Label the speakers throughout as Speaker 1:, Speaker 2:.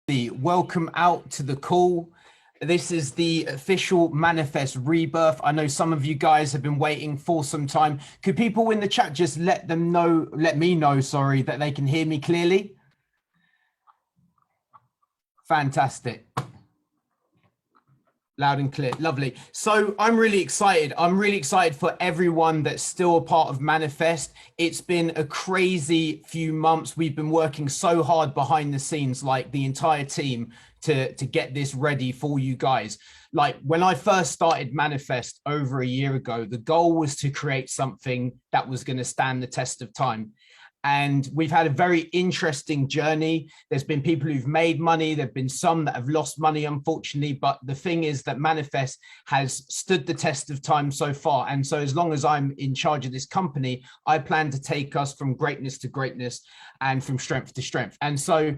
Speaker 1: Welcome out to the call. This is the official Manifest rebirth. I know some of you guys have been waiting for some time. Could people in the chat just let me know, that they can hear me clearly? Fantastic. Loud and clear. Lovely. So I'm really excited. I'm really excited for everyone that's still a part of Manifest. It's been a crazy few months. We've been working so hard behind the scenes, like the entire team, to get this ready for you guys. Like when I first started Manifest over a year ago, the goal was to create something that was going to stand the test of time. And we've had a very interesting journey. There's been people who've made money. There've been some that have lost money, unfortunately. But the thing is that Manifest has stood the test of time so far. And so as long as I'm in charge of this company, I plan to take us from greatness to greatness and from strength to strength. And so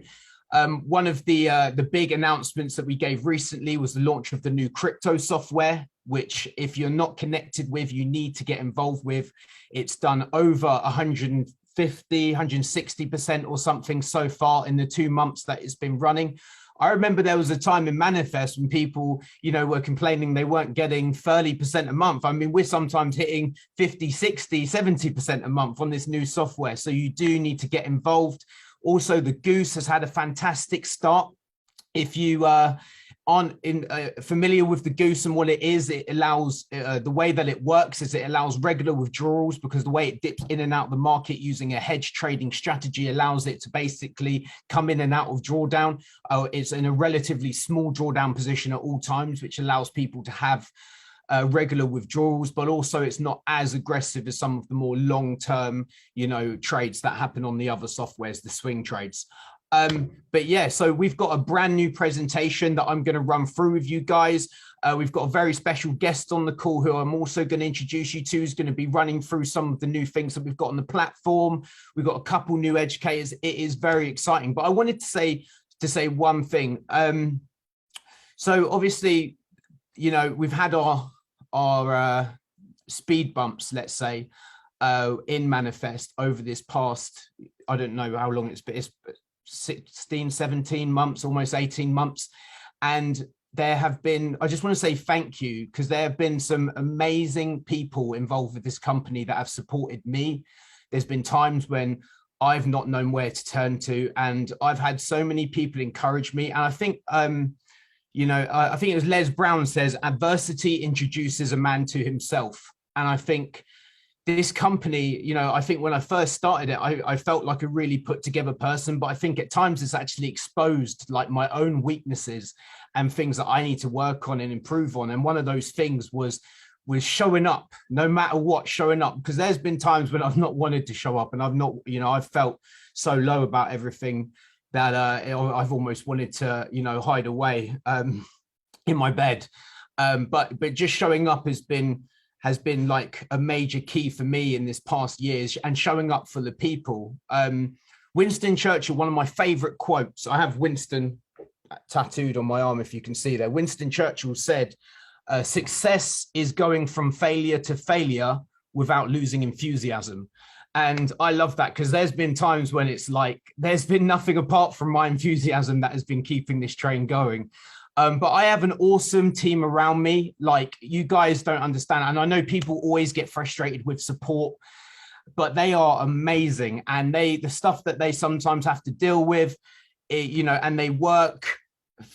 Speaker 1: one of the big announcements that we gave recently was the launch of the new crypto software, which if you're not connected with, you need to get involved with. It's done over 160% or something so far in the 2 months that it's been running. I remember there was a time in Manifest when people, were complaining they weren't getting 30% a month. I mean, we're sometimes hitting 50, 60, 70% a month on this new software. So you do need to get involved. Also, the Goose has had a fantastic start. If you aren't familiar with the Goose and what it is, it allows, the way that it works is it allows regular withdrawals, because the way it dips in and out of the market using a hedge trading strategy allows it to basically come in and out of drawdown. It's in a relatively small drawdown position at all times, which allows people to have regular withdrawals, but also it's not as aggressive as some of the more long-term, trades that happen on the other softwares, the swing trades. But yeah, so we've got a brand new presentation that I'm going to run through with you guys. We've got a very special guest on the call who I'm also going to introduce you to, who's going to be running through some of the new things that we've got on the platform. We've got a couple new educators. It is very exciting, but I wanted to say one thing. So obviously, we've had our speed bumps, let's say, in Manifest over this past, I don't know how long it's been, it's 16, 17 months, almost 18 months. And there have been, I just want to say thank you, because there have been some amazing people involved with this company that have supported me. There's been times when I've not known where to turn to, and I've had so many people encourage me. And I think, I think it was Les Brown says, adversity introduces a man to himself. And I think this company, I think when I first started it, I felt like a really put together person, but I think at times it's actually exposed like my own weaknesses and things that I need to work on and improve on. And one of those things was showing up, no matter what, showing up, because there's been times when I've not wanted to show up and I've not, I've felt so low about everything that I've almost wanted to, hide away in my bed. But just showing up has been like a major key for me in this past years, and showing up for the people. Winston Churchill, one of my favorite quotes, I have Winston tattooed on my arm, if you can see there. Winston Churchill said, success is going from failure to failure without losing enthusiasm. And I love that, because there's been times when it's like, there's been nothing apart from my enthusiasm that has been keeping this train going. But I have an awesome team around me. Like, you guys don't understand. And I know people always get frustrated with support, but they are amazing. And the stuff that they sometimes have to deal with, and they work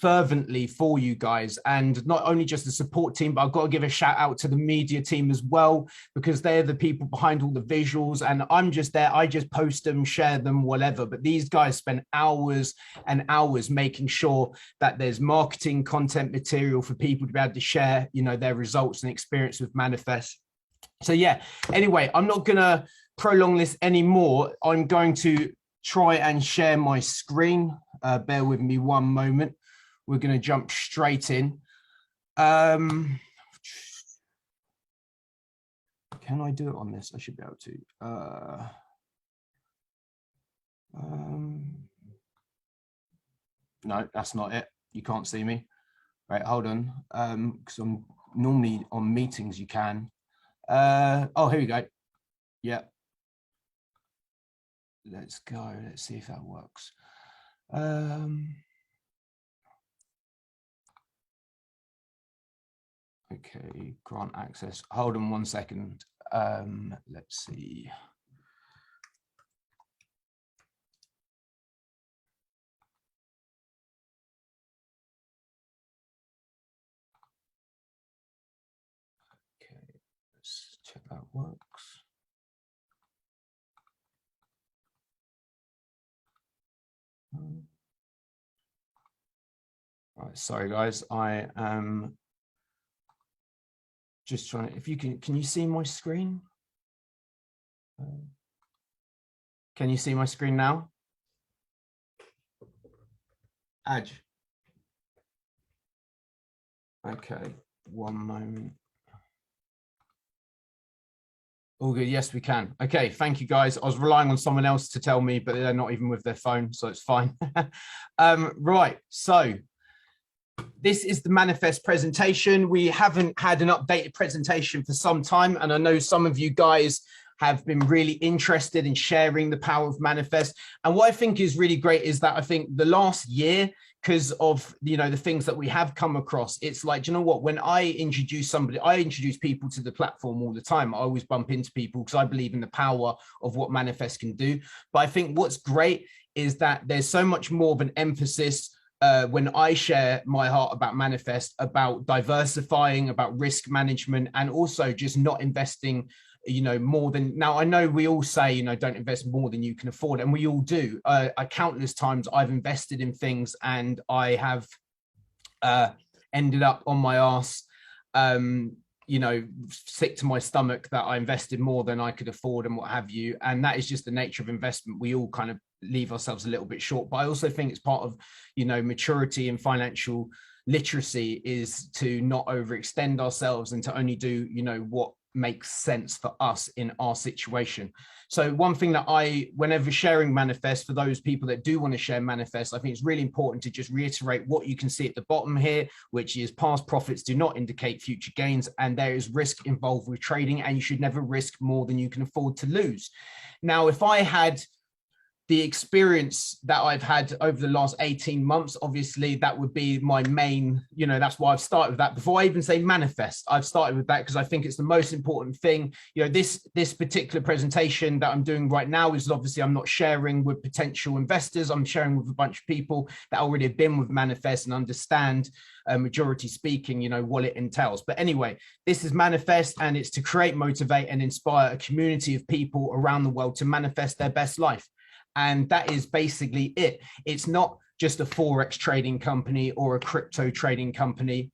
Speaker 1: fervently for you guys. And not only just the support team, but I've got to give a shout out to the media team as well, because they're the people behind all the visuals, and I'm just there. I just post them, share them, whatever. But these guys spend hours and hours making sure that there's marketing content material for people to be able to share, their results and experience with Manifest. So yeah, anyway, I'm not going to prolong this anymore. I'm going to try and share my screen. Bear with me one moment. We're going to jump straight in. Can I do it on this? I should be able to. No, that's not it. You can't see me. Right, hold on. Because I'm normally on meetings, you can. Oh, here we go. Yeah. Let's go. Let's see if that works. Okay, grant access. Hold on 1 second. Let's see. Okay, let's check that works. Right, sorry guys, I am just trying to, if you can you see my screen? Can you see my screen now? Aj. Okay, 1 moment. All good, yes, we can. Okay, thank you guys. I was relying on someone else to tell me, but they're not even with their phone, so it's fine. Right, so this is the Manifest presentation. We haven't had an updated presentation for some time, and I know some of you guys have been really interested in sharing the power of Manifest. And what I think is really great is that I think the last year, because of, you know, the things that we have come across, it's like, you know what, when I introduce somebody, I introduce people to the platform all the time. I always bump into people because I believe in the power of what Manifest can do. But I think what's great is that there's so much more of an emphasis when I share my heart about Manifest, about diversifying, about risk management, and also just not investing, you know, more than, now I know we all say, you know, don't invest more than you can afford, and we all do. Countless times I've invested in things and I have ended up on my ass, you know, sick to my stomach that I invested more than I could afford and what have you. And that is just the nature of investment. We all kind of leave ourselves a little bit short, but I also think it's part of, you know, maturity and financial literacy is to not overextend ourselves and to only do, you know, what makes sense for us in our situation. So one thing that I, whenever sharing Manifest, for those people that do want to share Manifest, I think it's really important to just reiterate what you can see at the bottom here, which is past profits do not indicate future gains, and there is risk involved with trading, and you should never risk more than you can afford to lose. Now, if I had the experience that I've had over the last 18 months, obviously that would be my main, you know, that's why I've started with that. Before I even say Manifest, I've started with that because I think it's the most important thing. You know, this particular presentation that I'm doing right now is obviously I'm not sharing with potential investors. I'm sharing with a bunch of people that already have been with Manifest and understand, majority speaking, you know, what it entails. But anyway, this is Manifest, and it's to create, motivate, and inspire a community of people around the world to manifest their best life. And that is basically it. It's not just a Forex trading company or a crypto trading company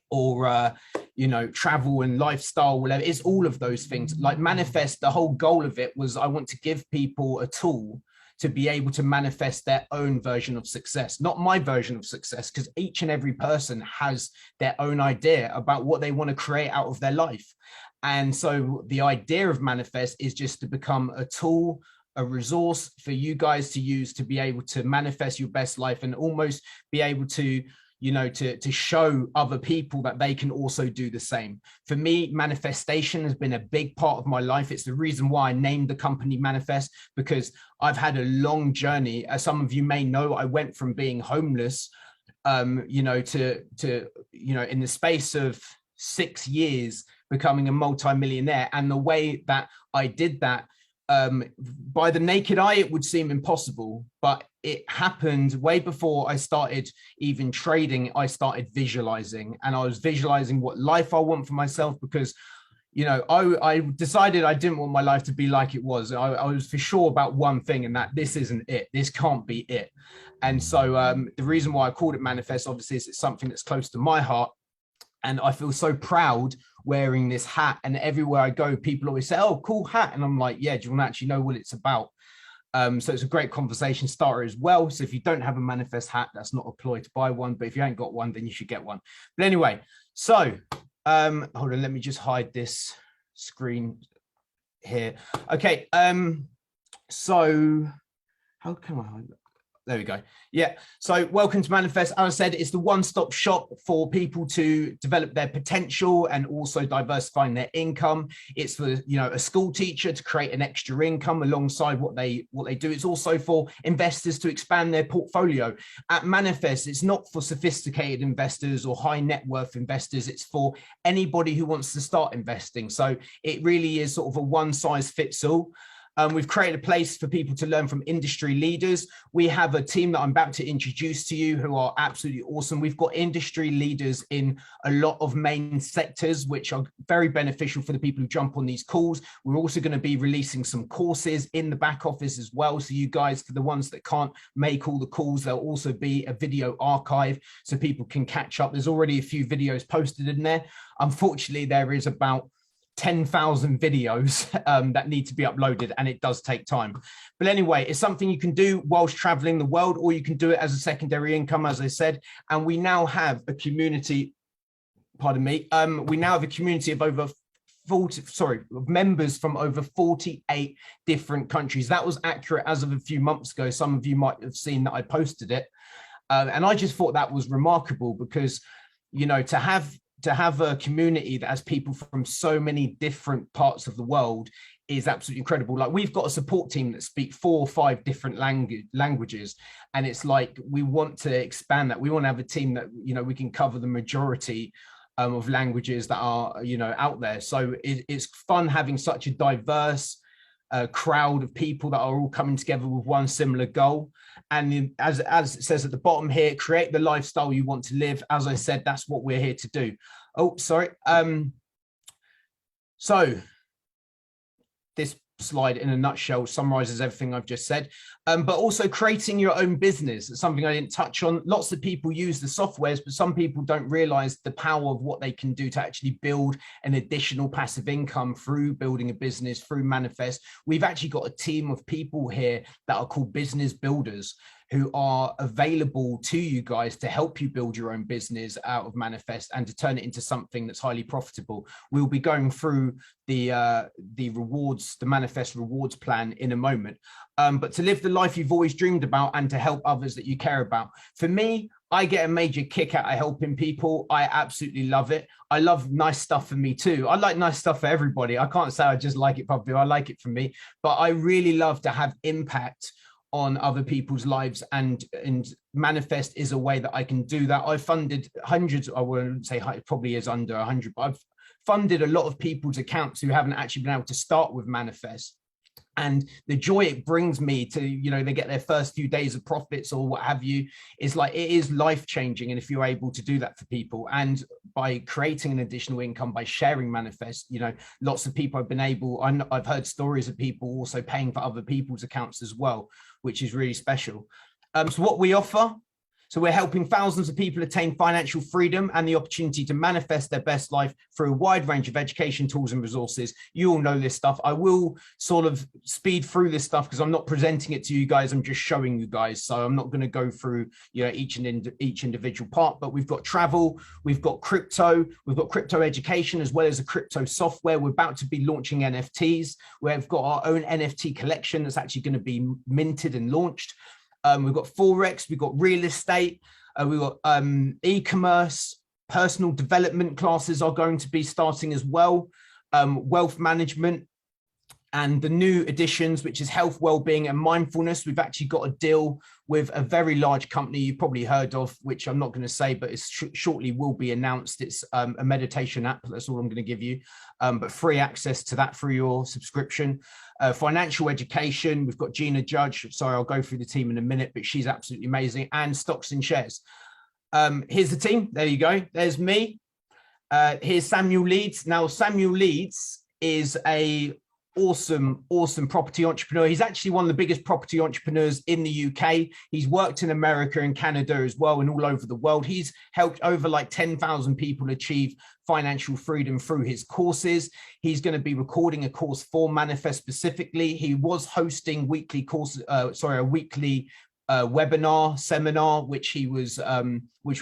Speaker 1: or, you know, travel and lifestyle, whatever. It's all of those things. Like Manifest, the whole goal of it was I want to give people a tool to be able to manifest their own version of success, not my version of success, because each and every person has their own idea about what they want to create out of their life. And so the idea of Manifest is just to become a tool, a resource for you guys to use to be able to manifest your best life and almost be able to, you know, to show other people that they can also do the same. For me, manifestation has been a big part of my life. It's the reason why I named the company Manifest, because I've had a long journey. As some of you may know, I went from being homeless, you know, to, you know, in the space of 6 years, becoming a multi-millionaire. And the way that I did that, by the naked eye, it would seem impossible, but it happened way before I started even trading. I started visualizing, and I was visualizing what life I want for myself, because, you know, I decided I didn't want my life to be like it was. I was for sure about one thing, and that this isn't it. This can't be it. And so the reason why I called it Manifest, obviously, is it's something that's close to my heart. And I feel so proud wearing this hat, and everywhere I go, people always say, "Oh, cool hat." And I'm like, yeah, do you want to actually know what it's about? So it's a great conversation starter as well. So if you don't have a Manifest hat, that's not a ploy to buy one, but if you ain't got one, then you should get one. But anyway, so hold on, let me just hide this screen here. Okay, so how can I hide that? There we go. Yeah. So welcome to Manifest. As I said, it's the one-stop shop for people to develop their potential and also diversifying their income. It's for, you know, a school teacher to create an extra income alongside what they do. It's also for investors to expand their portfolio. At Manifest, it's not for sophisticated investors or high net worth investors. It's for anybody who wants to start investing. So it really is sort of a one size fits all. We've created a place for people to learn from industry leaders. We have a team that I'm about to introduce to you who are absolutely awesome. We've got industry leaders in a lot of main sectors, which are very beneficial for the people who jump on these calls. We're also going to be releasing some courses in the back office as well. So you guys, for the ones that can't make all the calls, there'll also be a video archive so people can catch up. There's already a few videos posted in there. Unfortunately, there is about 10,000 videos that need to be uploaded, and it does take time. But anyway, it's something you can do whilst traveling the world, or you can do it as a secondary income, as I said. And we now have a community, pardon me, we now have a community of over 40, members from over 48 different countries. That was accurate as of a few months ago. Some of you might have seen that I posted it. And I just thought that was remarkable because, you know, to have a community that has people from so many different parts of the world is absolutely incredible. Like, we've got a support team that speak 4 or 5 different languages. And it's like, we want to expand that. We want to have a team that, you know, we can cover the majority of languages that are, you know, out there. So it's fun having such a diverse crowd of people that are all coming together with one similar goal. And as it says at the bottom here, create the lifestyle you want to live. As I said, that's what we're here to do. Oh, sorry. So this slide in a nutshell summarizes everything I've just said, but also creating your own business. It's something I didn't touch on. Lots of people use the softwares, but some people don't realize the power of what they can do to actually build an additional passive income through building a business, through Manifest. We've actually got a team of people here that are called business builders, who are available to you guys to help you build your own business out of Manifest and to turn it into something that's highly profitable. We'll be going through the rewards, the Manifest rewards plan in a moment. But to live the life you've always dreamed about and to help others that you care about. For me, I get a major kick out of helping people. I absolutely love it. I love nice stuff for me too. I like nice stuff for everybody. I can't say I just like it probably. I like it for me, but I really love to have impact on other people's lives, and Manifest is a way that I can do that. I've funded hundreds, I wouldn't say it probably is under 100, but I've funded a lot of people's accounts who haven't actually been able to start with Manifest. And the joy it brings me to, you know, they get their first few days of profits or what have you, is like, it is life-changing. And if you're able to do that for people, and by creating an additional income, by sharing Manifest, you know, lots of people have been able, I've heard stories of people also paying for other people's accounts as well, which is really special. So what we offer, so we're helping thousands of people attain financial freedom and the opportunity to manifest their best life through a wide range of education tools and resources. You all know this stuff. I will sort of speed through this stuff because I'm not presenting it to you guys. I'm just showing you guys. So I'm not going to go through, you know, each individual part, but we've got travel, we've got crypto education, as well as a crypto software. We're about to be launching NFTs. We've got our own NFT collection that's actually going to be minted and launched. We've got Forex, we've got real estate, we've got e-commerce, personal development classes are going to be starting as well, wealth management, and the new additions, which is health, well-being and mindfulness. We've actually got a deal with a very large company you've probably heard of, which I'm not going to say, but it's shortly will be announced. It's a meditation app. That's all I'm going to give you, but free access to that through your subscription. Financial education, we've got Gina Judge. Sorry, I'll go through the team in a minute, but she's absolutely amazing. And stocks and shares. Here's the team. There you go. There's me. Here's Samuel Leeds. Now, Samuel Leeds is a awesome property entrepreneur. He's actually one of the biggest property entrepreneurs in the UK. He's worked in America and Canada as well, and all over the world. He's helped over like 10,000 people achieve financial freedom through his courses. He's going to be recording a course for Manifest specifically. He was hosting weekly webinar seminar, which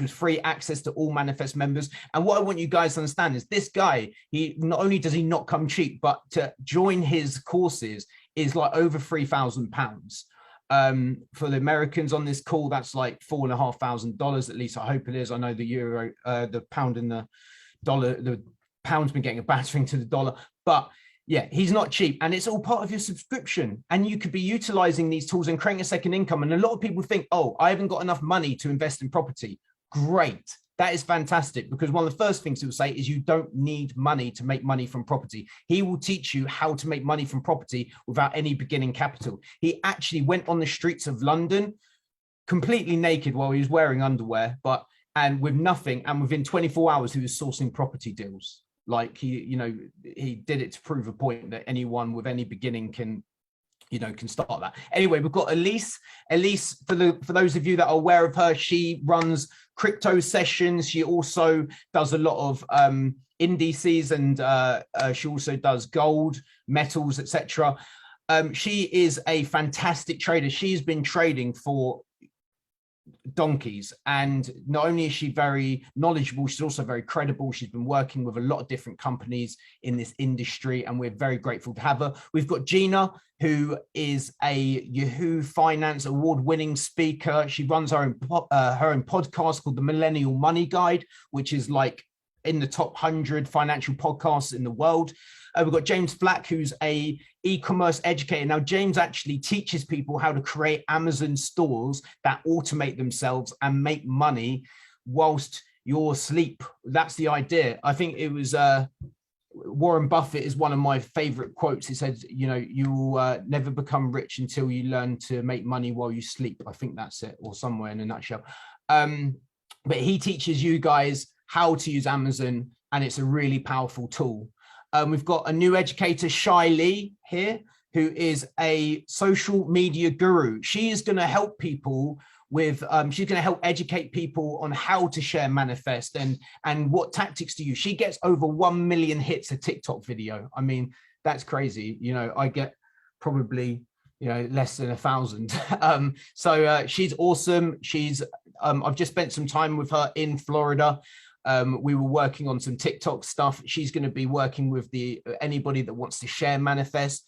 Speaker 1: was free access to all Manifest members. And what I want you guys to understand is this guy, he not only does he not come cheap, but to join his courses is like over £3,000. For the Americans on this call, that's like $4,500, at least I hope it is. I know the euro, the pound and the dollar, the pound's been getting a battering to the dollar, but yeah, he's not cheap, and it's all part of your subscription, and you could be utilizing these tools and creating a second income. And a lot of people think, oh, I haven't got enough money to invest in property. Great. That is fantastic, because one of the first things he will say is you don't need money to make money from property. He will teach you how to make money from property without any beginning capital. He actually went on the streets of London completely naked while he was wearing underwear, and with nothing. And within 24 hours, he was sourcing property deals. Like he did it to prove a point that anyone with any beginning can start that. Anyway, we've got Elise. Elise, for those of you that are aware of her, she runs crypto sessions. She also does a lot of indices, and she also does gold, metals, etc. She is a fantastic trader. She's been trading for donkeys, and not only is she very knowledgeable, she's also very credible. She's been working with a lot of different companies in this industry, and we're very grateful to have her. We've got Gina, who is a Yahoo Finance award-winning speaker. She runs her own podcast called the Millennial Money Guide, which is like in the top 100 financial podcasts in the world. We've got James Flack, who's a e-commerce educator. Now, James actually teaches people how to create Amazon stores that automate themselves and make money whilst you're asleep. That's the idea. I think it was Warren Buffett is one of my favorite quotes. He said, you will never become rich until you learn to make money while you sleep. I think that's it, or somewhere in a nutshell. But he teaches you guys how to use Amazon, and it's a really powerful tool. We've got a new educator, Shai Lee, here, who is a social media guru. She is going to help people with, she's going to help educate people on how to share Manifest and what tactics to use. She gets over 1 million hits a TikTok video. I mean, that's crazy. I get probably, less than 1,000. So she's awesome. I've just spent some time with her in Florida. We were working on some TikTok stuff. She's going to be working with anybody that wants to share Manifest.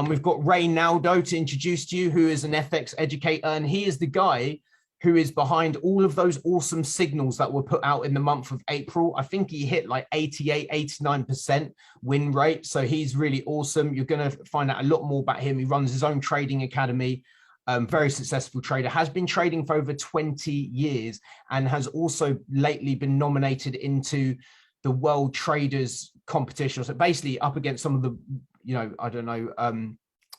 Speaker 1: We've got Ray Naldo to introduce to you, who is an FX educator, and he is the guy who is behind all of those awesome signals that were put out in the month of April. I think he hit like 88, 89% win rate. So he's really awesome. You're going to find out a lot more about him. He runs his own trading academy. Very successful trader, has been trading for over 20 years, and has also lately been nominated into the World Traders competition. So basically up against some of the, I don't know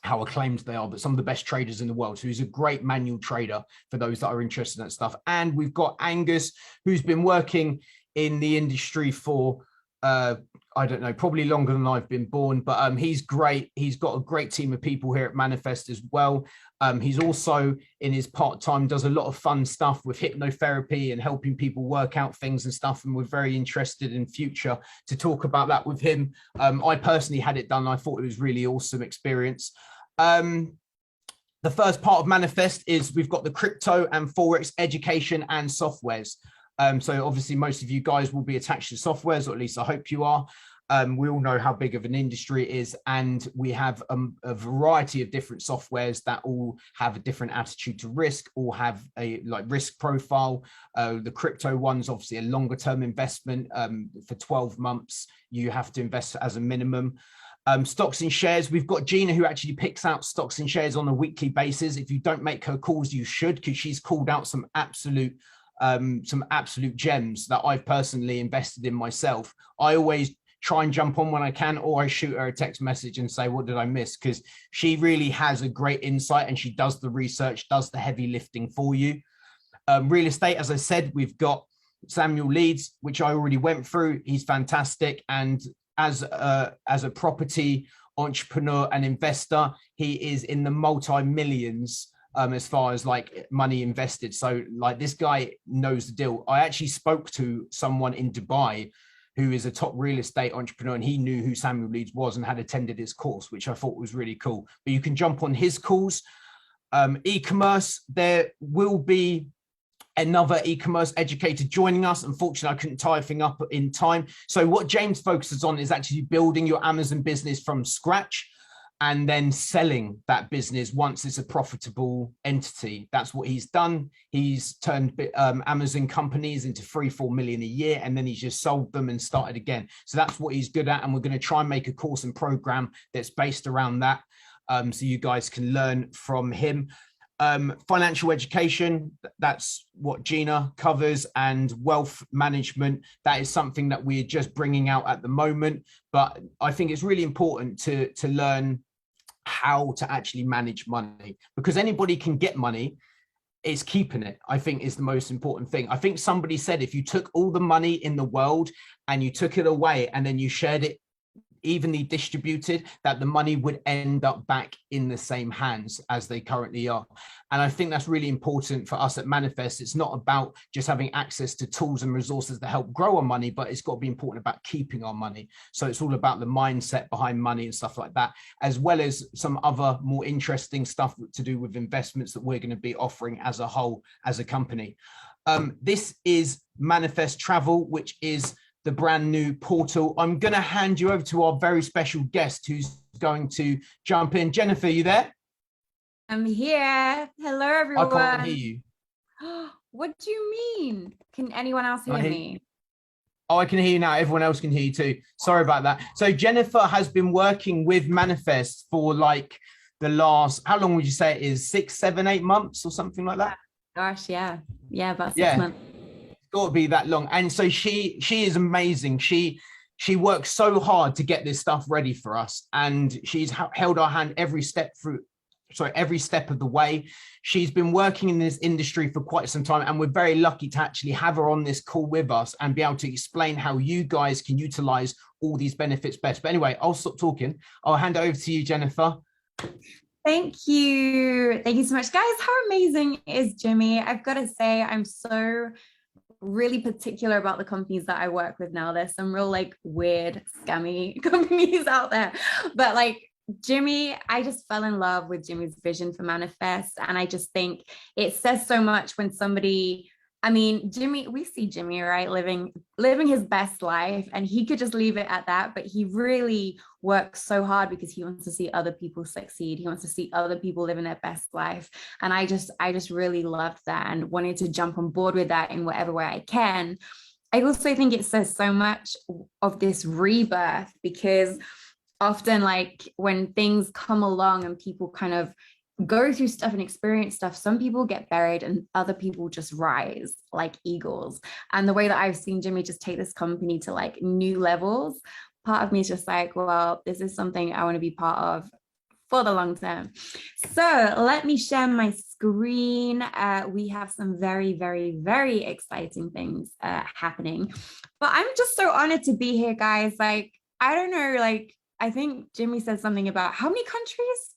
Speaker 1: how acclaimed they are, but some of the best traders in the world. So he's a great manual trader for those that are interested in that stuff. And we've got Angus, who's been working in the industry for I don't know, probably longer than I've been born, but he's great. He's got a great team of people here at Manifest as well. He's also, in his part-time, does a lot of fun stuff with hypnotherapy and helping people work out things and stuff. And we're very interested in future to talk about that with him. I personally had it done. I thought it was really awesome experience. The first part of Manifest is we've got the crypto and Forex education and softwares. So obviously most of you guys will be attached to softwares, or at least I hope you are. We all know how big of an industry it is, and we have a variety of different softwares that all have a different attitude to risk, or have a risk profile. The crypto one's obviously a longer term investment. For 12 months, you have to invest as a minimum. Stocks and shares, we've got Gina, who actually picks out stocks and shares on a weekly basis. If you don't make her calls, you should, because she's called out some absolute gems that I've personally invested in myself. I always try and jump on when I can, or I shoot her a text message and say, what did I miss? Because she really has a great insight, and she does the research, does the heavy lifting for you. Real estate, as I said, we've got Samuel Leeds, which I already went through. He's fantastic. And as a property entrepreneur and investor, he is in the multi-millions as far as money invested. So this guy knows the deal. I actually spoke to someone in Dubai who is a top real estate entrepreneur, and he knew who Samuel Leeds was and had attended his course, which I thought was really cool. But you can jump on his calls. E-commerce, there will be another e-commerce educator joining us. Unfortunately, I couldn't tie everything up in time. So what James focuses on is actually building your Amazon business from scratch. and then selling that business once it's a profitable entity. That's what he's done. He's turned Amazon companies into 3-4 million a year, and then he's just sold them and started again. So that's what he's good at. And we're going to try and make a course and program that's based around that, so you guys can learn from him. Financial education, that's what Gina covers, and wealth management, that is something that we're just bringing out at the moment. But I think it's really important to learn how to actually manage money, because anybody can get money. It's keeping it, I think, is the most important thing. I think somebody said if you took all the money in the world and you took it away and then you shared it evenly distributed, that the money would end up back in the same hands as they currently are. And I think that's really important for us at Manifest. It's not about just having access to tools and resources that help grow our money, but it's got to be important about keeping our money. So it's all about the mindset behind money and stuff like that, as well as some other more interesting stuff to do with investments that we're going to be offering as a whole, as a company. This is Manifest Travel, which is the brand new portal. I'm going to hand you over to our very special guest who's going to jump in. Jennifer, you there?
Speaker 2: I'm here. Hello, everyone.
Speaker 1: I can't hear you.
Speaker 2: What do you mean? Can anyone else hear me?
Speaker 1: Oh, I can hear you now. Everyone else can hear you too. Sorry about that. So Jennifer has been working with Manifest for like the last, how long would you say it is? 6, 7, 8 months or something like that?
Speaker 2: Gosh, yeah. Yeah, about 6 months.
Speaker 1: Got to be that long. And so she is amazing. She works so hard to get this stuff ready for us, and she's held our hand every step of the way. She's been working in this industry for quite some time, and we're very lucky to actually have her on this call with us and be able to explain how you guys can utilize all these benefits best. But anyway, I'll stop talking. I'll hand it over to you, Jennifer.
Speaker 2: Thank you. Thank you so much, guys. How amazing is Jimmy? I've got to say, I'm so really particular about the companies that I work with now. There's some real like weird scammy companies out there, but like Jimmy, I just fell in love with Jimmy's vision for Manifest, and I just think it says so much when somebody, I mean, Jimmy, we see Jimmy, right, living his best life, and he could just leave it at that, but he really works so hard because he wants to see other people succeed. He wants to see other people living their best life. And I just really loved that and wanted to jump on board with that in whatever way I can. I also think it says so much of this rebirth, because often like when things come along and people kind of go through stuff and experience stuff, some people get buried and other people just rise like eagles. And the way that I've seen Jimmy just take this company to like new levels, part of me is just like, well, this is something I want to be part of for the long term. So let me share my screen. We have some very, very, very exciting things happening, but I'm just so honored to be here, guys. Like, I don't know, like, I think Jimmy said something about how many countries?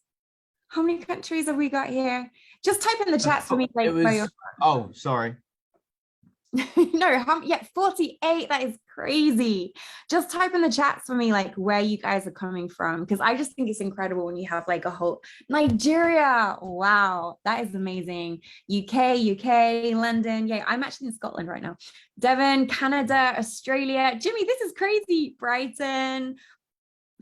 Speaker 2: How many countries have we got here? Just type in the chat for me. Like,
Speaker 1: oh, sorry.
Speaker 2: No, 48. That is crazy. Just type in the chats for me, like where you guys are coming from, because I just think it's incredible when you have like a whole Nigeria. Wow, that is amazing. UK, London. Yeah, I'm actually in Scotland right now. Devon, Canada, Australia. Jimmy, this is crazy. Brighton,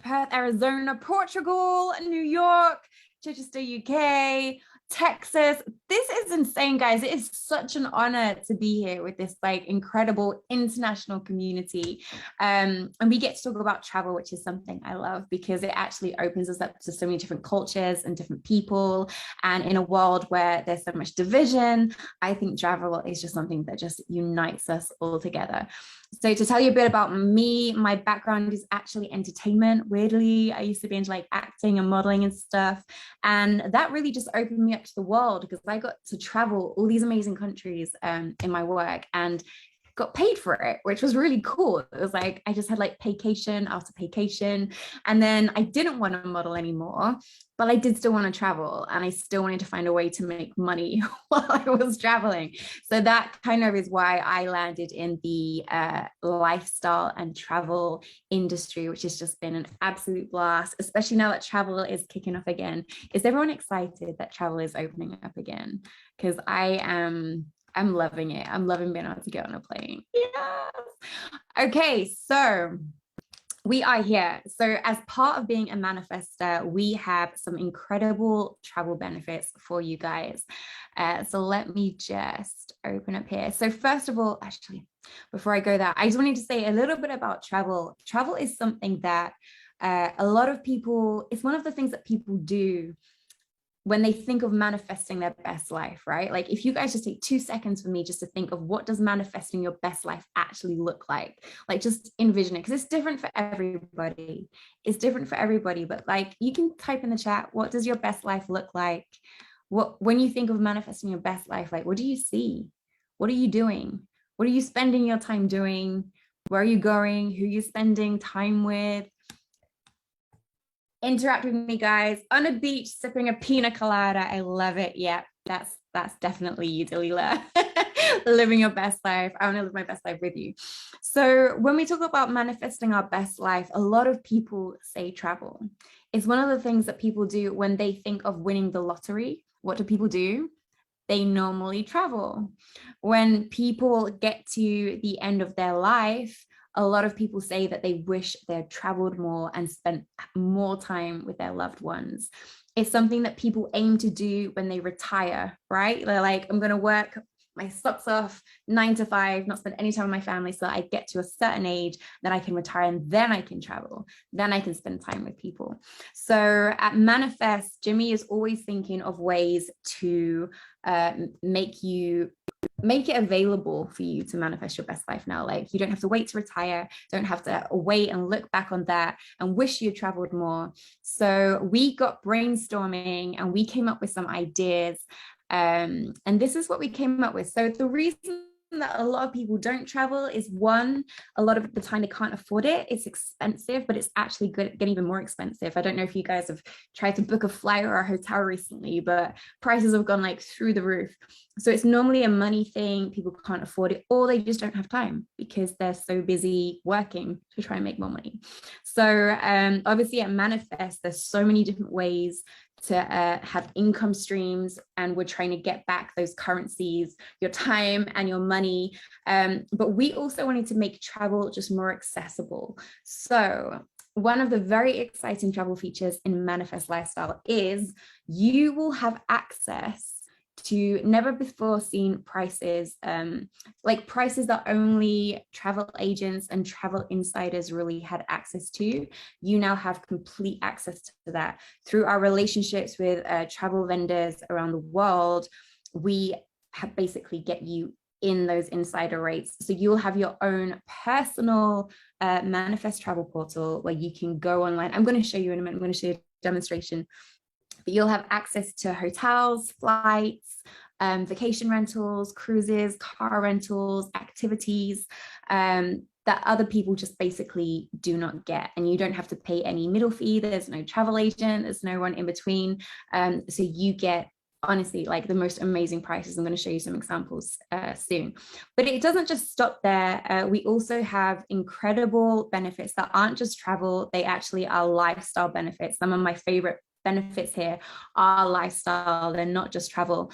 Speaker 2: Perth, Arizona, Portugal, New York, Chichester, UK, Texas. This is insane, guys. It is such an honor to be here with this like incredible international community. And we get to talk about travel, which is something I love because it actually opens us up to so many different cultures and different people. And in a world where there's so much division, I think travel is just something that just unites us all together. So to tell you a bit about me, my background is actually entertainment. Weirdly, I used to be into like acting and modeling and stuff. And that really just opened me up to the world because I got to travel all these amazing countries in my work and got paid for it, which was really cool. It was like, I just had like vacation after vacation. And then I didn't want to model anymore, but I did still want to travel and I still wanted to find a way to make money while I was traveling. So that kind of is why I landed in the lifestyle and travel industry, which has just been an absolute blast, especially now that travel is kicking off again. Is everyone excited that travel is opening up again? Because I'm loving it. I'm loving being able to get on a plane. Yes. Okay, so we are here. So as part of being a manifester, we have some incredible travel benefits for you guys. So let me just open up here. So first of all, actually, before I go there, I just wanted to say a little bit about travel. Travel is something that a lot of people, it's one of the things that people do when they think of manifesting their best life, right? Like if you guys just take 2 seconds for me just to think of what does manifesting your best life actually look like just envision it, because it's different for everybody. It's different for everybody, but like you can type in the chat, what does your best life look like? When you think of manifesting your best life, like what do you see? What are you doing? What are you spending your time doing? Where are you going? Who are you spending time with? Interact with me, guys. On a beach, sipping a pina colada. I love it. Yeah, that's definitely you, Dalila. Living your best life. I want to live my best life with you. So when we talk about manifesting our best life, a lot of people say travel. It's one of the things that people do when they think of winning the lottery. What do people do? They normally travel. When people get to the end of their life, a lot of people say that they wish they had traveled more and spent more time with their loved ones. It's something that people aim to do when they retire, right? They're like, I'm going to work my socks off 9 to 5, not spend any time with my family, so I get to a certain age, then I can retire and then I can travel. Then I can spend time with people. So at Manifest, Jimmy is always thinking of ways to make it available for you to manifest your best life now. Like you don't have to wait to retire, don't have to wait and look back on that and wish you traveled more. So we got brainstorming and we came up with some ideas. And this is what we came up with. So the reason that a lot of people don't travel is, one, a lot of the time they can't afford it. It's expensive, but it's actually getting even more expensive. I don't know if you guys have tried to book a flight or a hotel recently, but prices have gone like through the roof. So it's normally a money thing. People can't afford it, or they just don't have time because they're so busy working to try and make more money. So obviously at Manifest, there's so many different ways to have income streams, and we're trying to get back those currencies, your time and your money. But we also wanted to make travel just more accessible. So one of the very exciting travel features in Manifest Lifestyle is you will have access to never before seen prices, like prices that only travel agents and travel insiders really had access to. You now have complete access to that through our relationships with travel vendors around the world. We have basically get you in those insider rates. So you'll have your own personal Manifest travel portal where you can go online. I'm going to show you in a minute. I'm going to show you a demonstration. But you'll have access to hotels, flights, vacation rentals, cruises, car rentals, activities that other people just basically do not get. And you don't have to pay any middle fee. There's no travel agent. There's no one in between. So you get, honestly, like the most amazing prices. I'm going to show you some examples soon. But it doesn't just stop there. We also have incredible benefits that aren't just travel. They actually are lifestyle benefits. Some of my favorite benefits here are lifestyle. They're not just travel.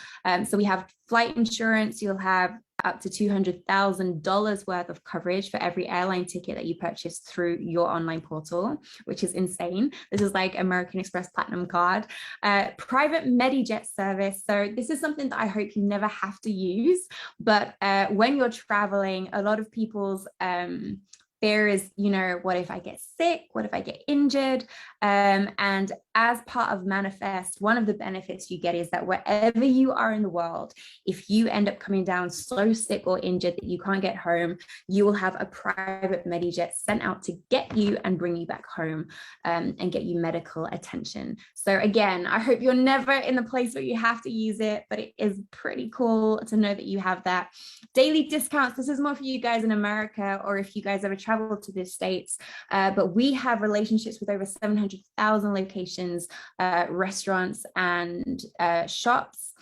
Speaker 2: So we have flight insurance. You'll have up to $200,000 worth of coverage for every airline ticket that you purchase through your online portal, which is insane. This is like American Express Platinum card. Private MediJet service. So this is something that I hope you never have to use, but when you're traveling, a lot of people's fear is, what if I get sick? What if I get injured? And as part of Manifest, one of the benefits you get is that wherever you are in the world, if you end up coming down so sick or injured that you can't get home, you will have a private MediJet sent out to get you and bring you back home and get you medical attention. So again, I hope you're never in the place where you have to use it, but it is pretty cool to know that you have that. Daily discounts. This is more for you guys in America, or if you guys ever travel to the States, but we have relationships with over 700,000 locations, restaurants and shops,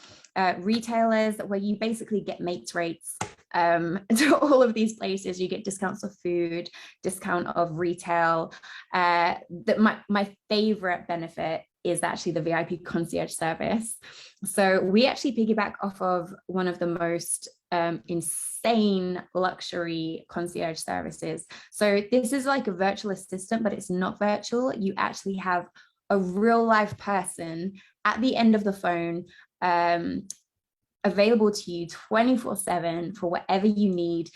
Speaker 2: retailers, where you basically get mates rates to all of these places. You get discounts of food, discount of retail. That my favorite benefit is actually the VIP concierge service. So we actually piggyback off of one of the most insane luxury concierge services. So this is like a virtual assistant, but it's not virtual. You actually have a real life person at the end of the phone, available to you 24/7 for whatever you need.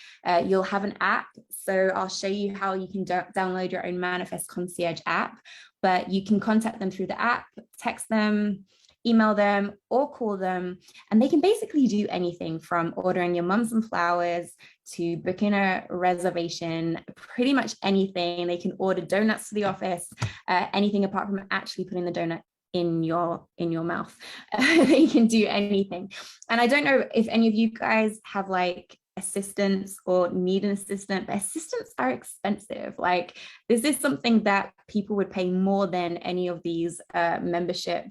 Speaker 2: You'll have an app. So I'll show you how you can download your own Manifest Concierge app, but you can contact them through the app, text them, email them, or call them. And they can basically do anything from ordering your mum some flowers to booking a reservation, pretty much anything. They can order donuts to the office, anything apart from actually putting the donut in your mouth. They can do anything. And I don't know if any of you guys have like assistants or need an assistant, but assistants are expensive. Like this is something that people would pay more than any of these membership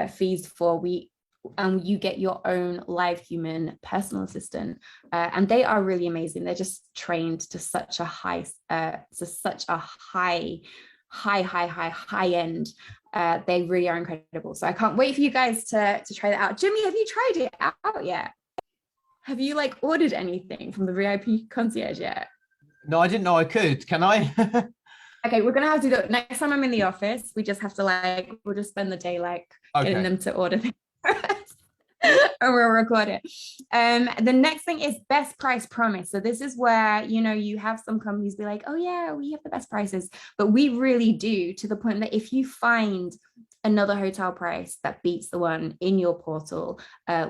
Speaker 2: fees for. You get your own live human personal assistant, and they are really amazing. They're just trained to such a high end. They really are incredible. So I can't wait for you guys to try that out. Jimmy, have you tried it out yet? Have you like ordered anything from the VIP concierge yet?
Speaker 1: No, I didn't know I could. Can I?
Speaker 2: Okay, we're gonna have to do it next time I'm in the office. We just have to like, we'll just spend the day like getting them to order things. And we'll record it. The next thing is best price promise. So this is where, you know, you have some companies be like, oh yeah, we have the best prices, but we really do, to the point that if you find another hotel price that beats the one in your portal,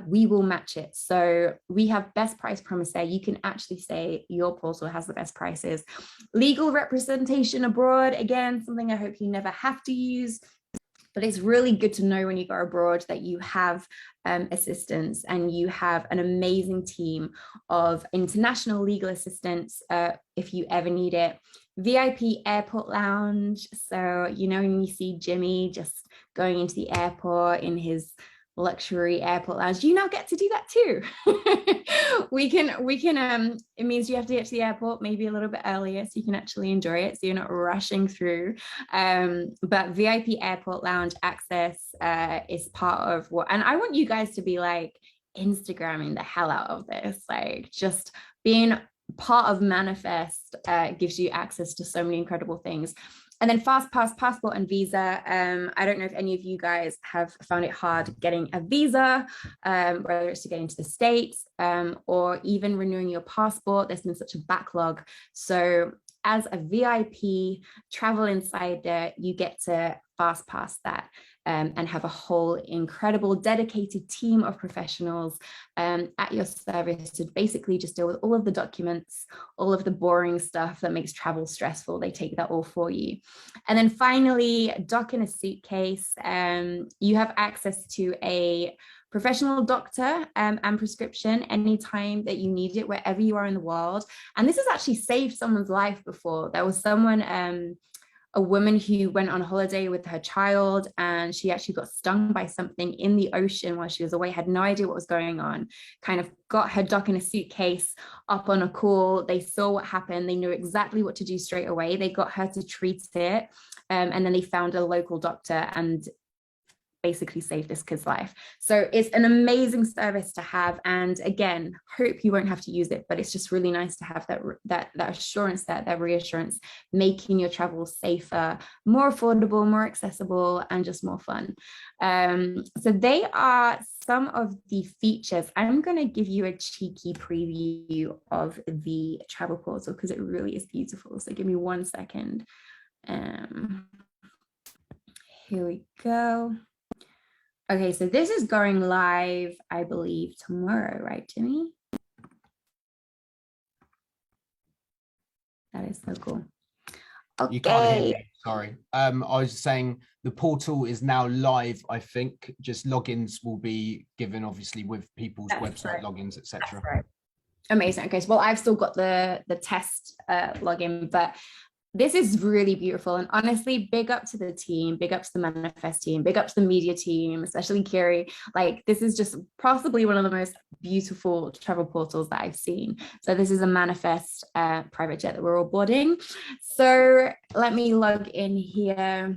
Speaker 2: we will match it. So we have best price promise there. You can actually say your portal has the best prices. Legal representation abroad, again, something I hope you never have to use. But it's really good to know when you go abroad that you have assistants, and you have an amazing team of international legal assistants if you ever need it. VIP airport lounge. So, you know, when you see Jimmy just going into the airport in his luxury airport lounge, you now get to do that too. we can it means you have to get to the airport maybe a little bit earlier so you can actually enjoy it, so you're not rushing through. But VIP airport lounge access is part of what, and I want you guys to be like Instagramming the hell out of this. Like just being part of Manifest gives you access to so many incredible things. And then fast pass, passport, and visa. I don't know if any of you guys have found it hard getting a visa, whether it's to get into the States or even renewing your passport. There's been such a backlog. So as a VIP travel insider, you get to fast pass that and have a whole incredible dedicated team of professionals at your service to basically just deal with all of the documents, all of the boring stuff that makes travel stressful. They take that all for you. And then finally, dock in a suitcase. You have access to a professional doctor and prescription anytime that you need it, wherever you are in the world. And this has actually saved someone's life before. There was someone, a woman who went on holiday with her child, and she actually got stung by something in the ocean while she was away, had no idea what was going on, kind of got her dock in a suitcase up on a call. They saw what happened. They knew exactly what to do straight away. They got her to treat it. And then they found a local doctor and basically saved this kid's life. So it's an amazing service to have. And again, hope you won't have to use it, but it's just really nice to have that assurance, that reassurance, making your travel safer, more affordable, more accessible, and just more fun. So they are some of the features. I'm going to give you a cheeky preview of the travel portal because it really is beautiful. So give me 1 second. Here we go. Okay, so this is going live, I believe, tomorrow, right, Jimmy? That is so cool. Okay.
Speaker 1: You can't hear me, sorry. I was saying the portal is now live, I think. Just logins will be given, obviously, with people's website logins, etc.
Speaker 2: Right. Amazing. Okay, so well, I've still got the test login, but this is really beautiful. And honestly, big up to the team, big up to the Manifest team, big up to the media team, especially Kiri. Like, this is just possibly one of the most beautiful travel portals that I've seen. So this is a Manifest private jet that we're all boarding. So let me log in here.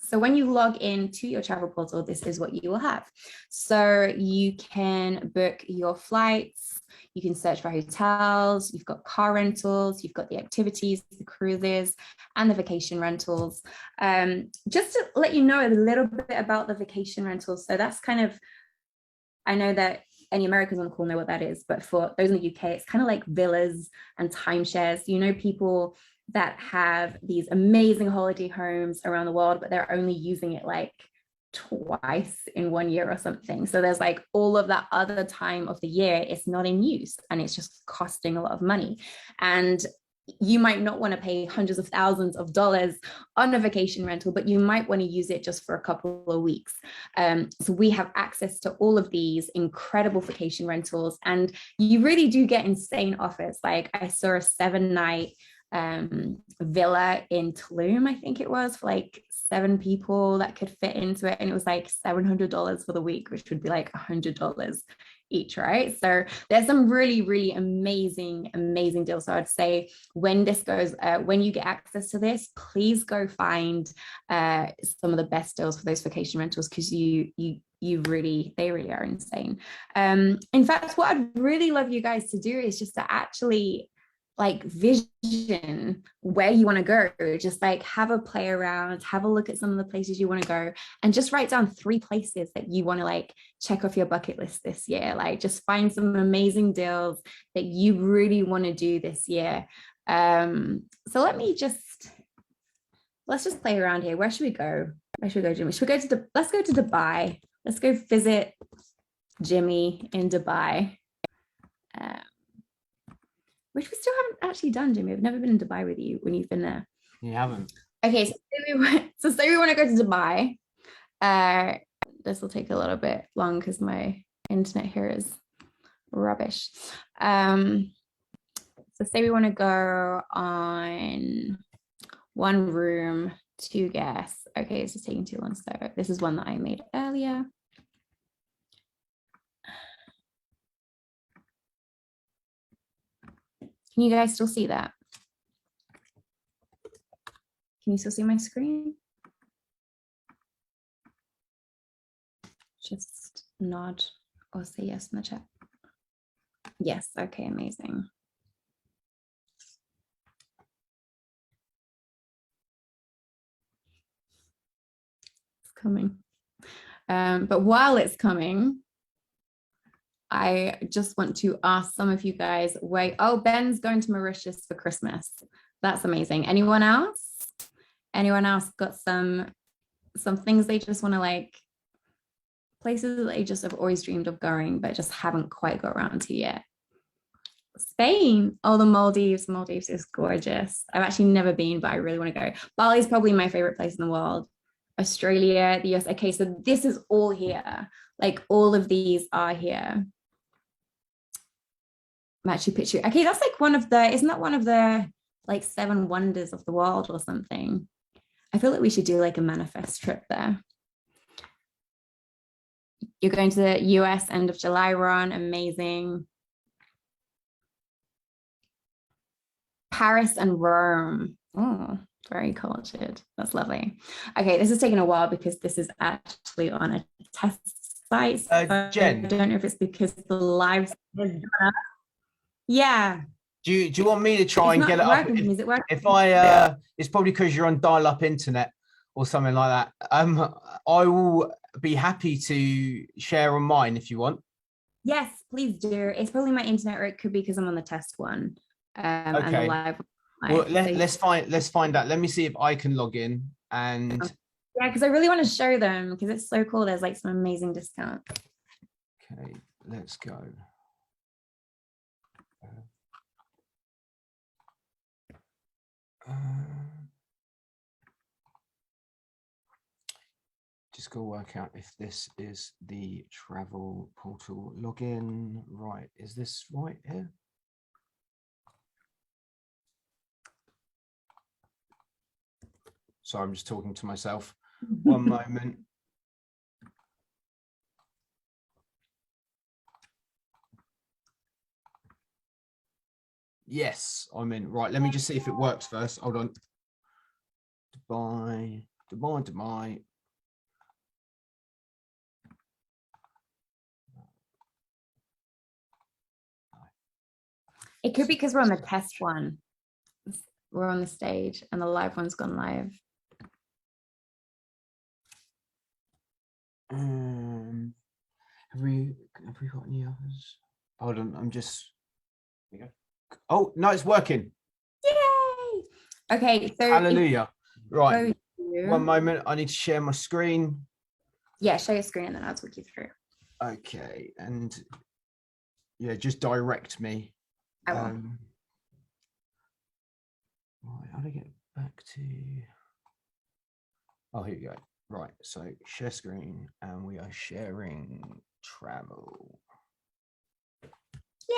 Speaker 2: So when you log into your travel portal, this is what you will have. So you can book your flights, you can search for hotels, you've got car rentals, you've got the activities, the cruises, and the vacation rentals. Just to let you know a little bit about the vacation rentals. So that's kind of, I know that any Americans on the call know what that is, but for those in the UK, it's kind of like villas and timeshares. You know, people that have these amazing holiday homes around the world, but they're only using it like twice in 1 year or something. So there's like all of that other time of the year it's not in use and it's just costing a lot of money. And you might not want to pay hundreds of thousands of dollars on a vacation rental, but you might want to use it just for a couple of weeks. So we have access to all of these incredible vacation rentals, and you really do get insane offers. Like I saw a 7-night villa in Tulum, I think it was, for like 7 people that could fit into it, and it was like $700 for the week, which would be like $100 each, right? So there's some really amazing deals. So I'd say when this goes, when you get access to this, please go find some of the best deals for those vacation rentals, because they really are insane. In fact, what I'd really love you guys to do is just to actually like vision where you want to go, just like have a play around, have a look at some of the places you want to go, and just write down 3 places that you want to like check off your bucket list this year. Like just find some amazing deals that you really want to do this year. So let's just play around here. Where should we go? Where should we go, Jimmy? Should we go to let's go to Dubai. Let's go visit Jimmy in Dubai. Which we still haven't actually done, Jimmy. I've never been in Dubai with you when you've been there.
Speaker 1: You haven't.
Speaker 2: Okay, so say we want to go to Dubai. This will take a little bit long because my internet here is rubbish. So say we want to go on 1 room, 2 guests. Okay, this is taking too long. So this is one that I made earlier. Can you guys still see that? Can you still see my screen? Just nod or say yes in the chat. Yes, okay, amazing. It's coming. But while it's coming, I just want to ask some of you guys, oh, Ben's going to Mauritius for Christmas. That's amazing. Anyone else? Anyone else got some things they just want to like, places that they just have always dreamed of going, but just haven't quite got around to yet? Spain. Oh, the Maldives. Maldives is gorgeous. I've actually never been, but I really want to go. Bali is probably my favorite place in the world. Australia, the US. Okay, so this is all here. Like all of these are here. Machu Picchu. Okay, that's like isn't that one of the like 7 wonders of the world or something? I feel like we should do like a manifest trip there. You're going to the US end of July, Ron. Amazing. Paris and Rome. Oh, very cultured. That's lovely. Okay, this is taking a while because this is actually on a test site. So
Speaker 1: Jen,
Speaker 2: I don't know if it's because the live is done. Yeah.
Speaker 1: Do you want me to try and get it up?
Speaker 2: Is it working?
Speaker 1: If it's probably because you're on dial-up internet or something like that. I will be happy to share on mine if you want.
Speaker 2: Yes, please do. It's probably my internet, or it could be because I'm on the test one.
Speaker 1: Okay.
Speaker 2: And the live.
Speaker 1: Well, let's find out. Let me see if I can log in and.
Speaker 2: Yeah, because I really want to show them because it's so cool. There's like some amazing discount.
Speaker 1: Okay, let's go. Just go work out if this is the travel portal login. Right, is this right here? So I'm just talking to myself. 1 moment. Yes, I'm in. Right, let me just see if it works first. Hold on. Dubai. Dubai.
Speaker 2: It could be because we're on the test one. We're on the stage and the live one's gone live.
Speaker 1: Have we got any others? Hold on, I'm just. Oh no, it's working.
Speaker 2: Yay! Okay, so
Speaker 1: hallelujah. Right, one moment. I need to share my screen.
Speaker 2: Yeah, share your screen and then I'll talk you through.
Speaker 1: Okay, and yeah, just direct me.
Speaker 2: I will.
Speaker 1: Right, how do I get back to? Oh, here we go. Right, so share screen, and we are sharing travel.
Speaker 2: Yay!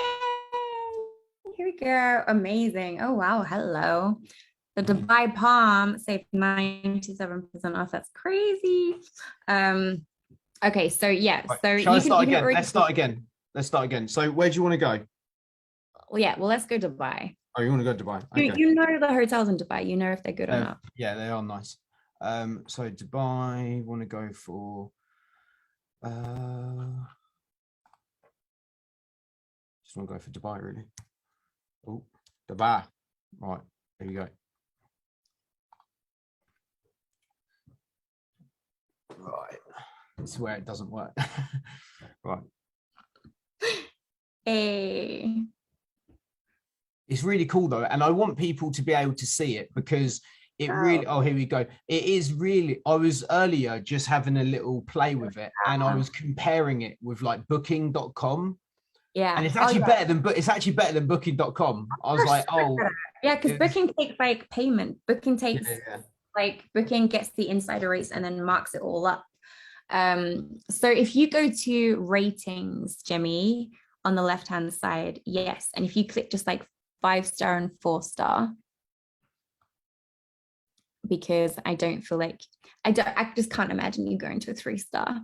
Speaker 2: Here we go. Amazing. Oh wow, hello. The Dubai Palm saved 97% off. That's crazy. Okay, so yeah,
Speaker 1: right,
Speaker 2: so
Speaker 1: you start again. Let's start again. So where do you want to go?
Speaker 2: Well, yeah, well, let's go Dubai.
Speaker 1: Oh, you want to go to Dubai? Okay.
Speaker 2: You know the hotels in Dubai. You know if they're good or not.
Speaker 1: Yeah, they are nice. So Dubai, want to go for just want to go for Dubai really. Oh, Dubai. Right, here you go. Right, this is where it doesn't work. Right.
Speaker 2: Hey.
Speaker 1: It's really cool though, and I want people to be able to see it because it really, oh, here we go. It is really, I was earlier just having a little play with it and I was comparing it with like booking.com.
Speaker 2: Yeah.
Speaker 1: And it's actually better than booking.com. I was like, oh.
Speaker 2: Yeah, because booking takes like payment. Booking takes like booking gets the insider rates and then marks it all up. So if you go to ratings, Jimmy, on the left-hand side, yes. And if you click just like 5-star and 4-star, because I don't feel like I just can't imagine you going to a 3-star.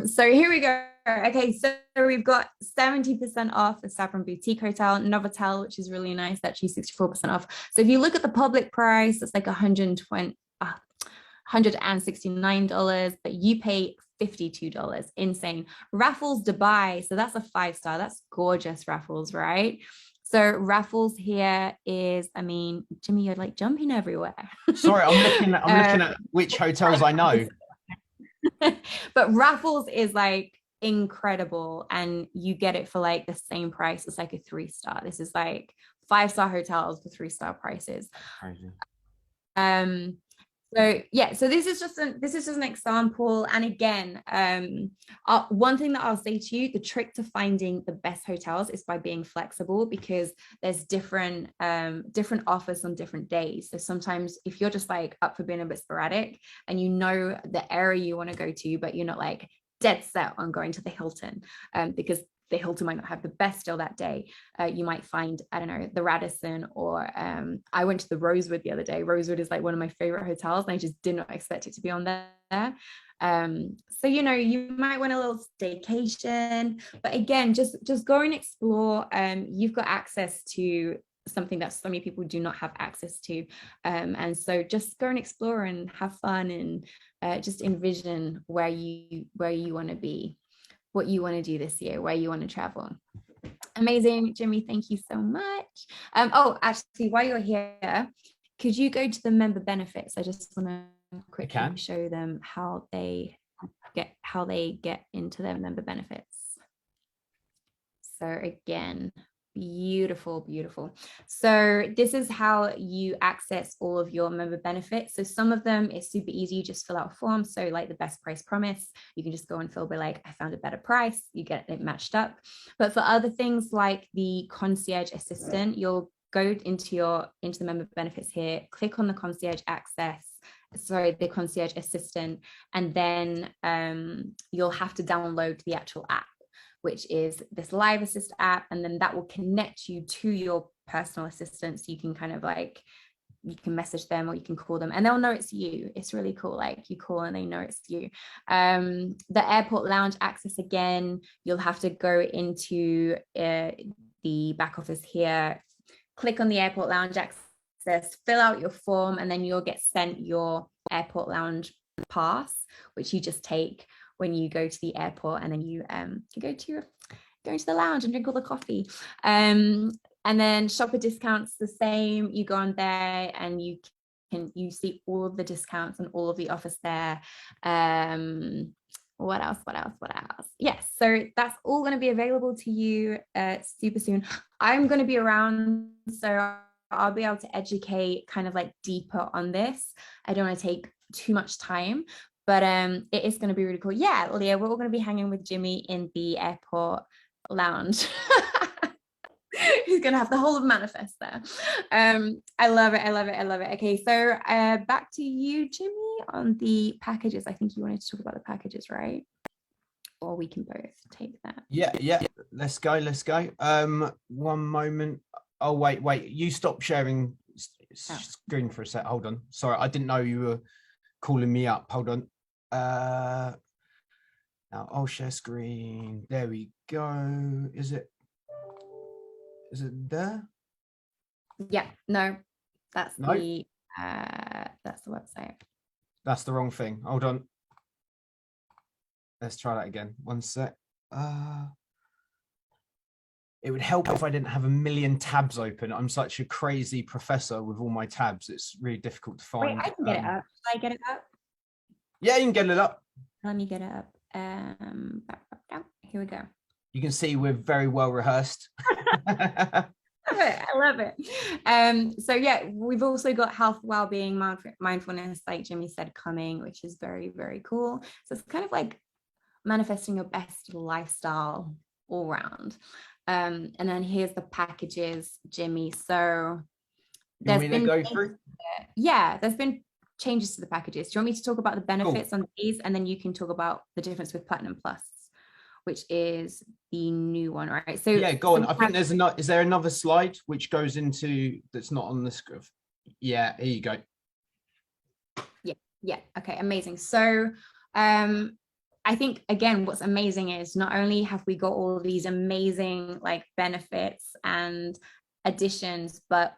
Speaker 2: So here we go. Okay, so we've got 70% off the Saffron Boutique Hotel, Novotel, which is really nice, actually 64% off. So if you look at the public price, it's like $169, but you pay $52. Insane. Raffles Dubai, so that's a 5-star. That's gorgeous, Raffles, right? So Raffles here is, I mean, Jimmy, you're like jumping everywhere.
Speaker 1: Sorry, I'm looking at which hotels I know.
Speaker 2: But Raffles is like incredible, and you get it for like the same price. It's like a 3-star. This is like 5-star hotels for 3-star prices.
Speaker 1: Crazy.
Speaker 2: So yeah, so this is just an example. And again, one thing that I'll say to you, the trick to finding the best hotels is by being flexible, because there's different offers on different days. So sometimes if you're just like up for being a bit sporadic and you know the area you want to go to, but you're not like dead set on going to the Hilton, because the Hilton might not have the best deal that day. You might find, I don't know, the Radisson, or I went to the Rosewood the other day. Rosewood is like one of my favorite hotels, and I just did not expect it to be on there. So, you know, you might want a little staycation, but again, just go and explore. You've got access to something that so many people do not have access to. And so just go and explore and have fun, and just envision where you want to be, what you want to do this year, where you want to travel. Amazing, Jimmy, thank you so much. Oh, actually, while you're here, could you go to the member benefits? I just want to quickly show them how they get into their member benefits. So again, beautiful. So this is how you access all of your member benefits. So some of them is super easy. You just fill out a form. So like the best price promise, you can just go and fill by like, I found a better price, you get it matched up. But for other things like the concierge assistant, you'll go into the member benefits here, click on the concierge assistant, and then you'll have to download the actual app, which is this Live Assist app, and then that will connect you to your personal assistant. So you can kind of like, you can message them or you can call them and they'll know it's you. It's really cool. Like you call and they know it's you. The airport lounge access, again, you'll have to go into the back office here, click on the airport lounge access access, fill out your form, and then you'll get sent your airport lounge pass, which you just take when you go to the airport, and then you go into the lounge and drink all the coffee. And then shopper discounts the same. You go on there and you see all of the discounts and all of the offers there. What else? Yes, so that's all going to be available to you super soon. I'm going to be around, so I'll be able to educate kind of like deeper on this. I don't want to take too much time, but it is going to be really cool. Yeah, Leah, we're all going to be hanging with Jimmy in the airport lounge. He's gonna have the whole of Manifest there. I love it. Okay, so back to you, Jimmy, on the packages. I think you wanted to talk about the packages, right? Or we can both take that.
Speaker 1: Yeah, let's go. One moment. Oh, wait, you stop sharing screen for a sec. Hold on, sorry, I didn't know you were calling me up. Hold on. Now I'll share screen. There we go. Is it there?
Speaker 2: Yeah, no, that's the website.
Speaker 1: That's the wrong thing. Hold on. Let's try that again. One sec. It would help if I didn't have a million tabs open. I'm such a crazy professor with all my tabs. It's really difficult to find.
Speaker 2: Wait, I can get it up. Should I get it up?
Speaker 1: Yeah, you can get it up.
Speaker 2: Let me get it up. Here we go.
Speaker 1: You can see we're very well rehearsed.
Speaker 2: I love it. So yeah, we've also got health, well-being, mindfulness, like Jimmy said, coming, which is very, very cool. So it's kind of like manifesting your best lifestyle all around. And then here's the packages, Jimmy. So
Speaker 1: there's been go through?
Speaker 2: Yeah, there's been changes to the packages. Do you want me to talk about the benefits on these, and then you can talk about the difference with Platinum Plus, which is the new one, right? So
Speaker 1: yeah, go on. I think there's another. Is there another slide which goes into that's not on the script? Yeah, here you go.
Speaker 2: Yeah. Okay, amazing. So I think, again, what's amazing is not only have we got all these amazing like benefits and additions, but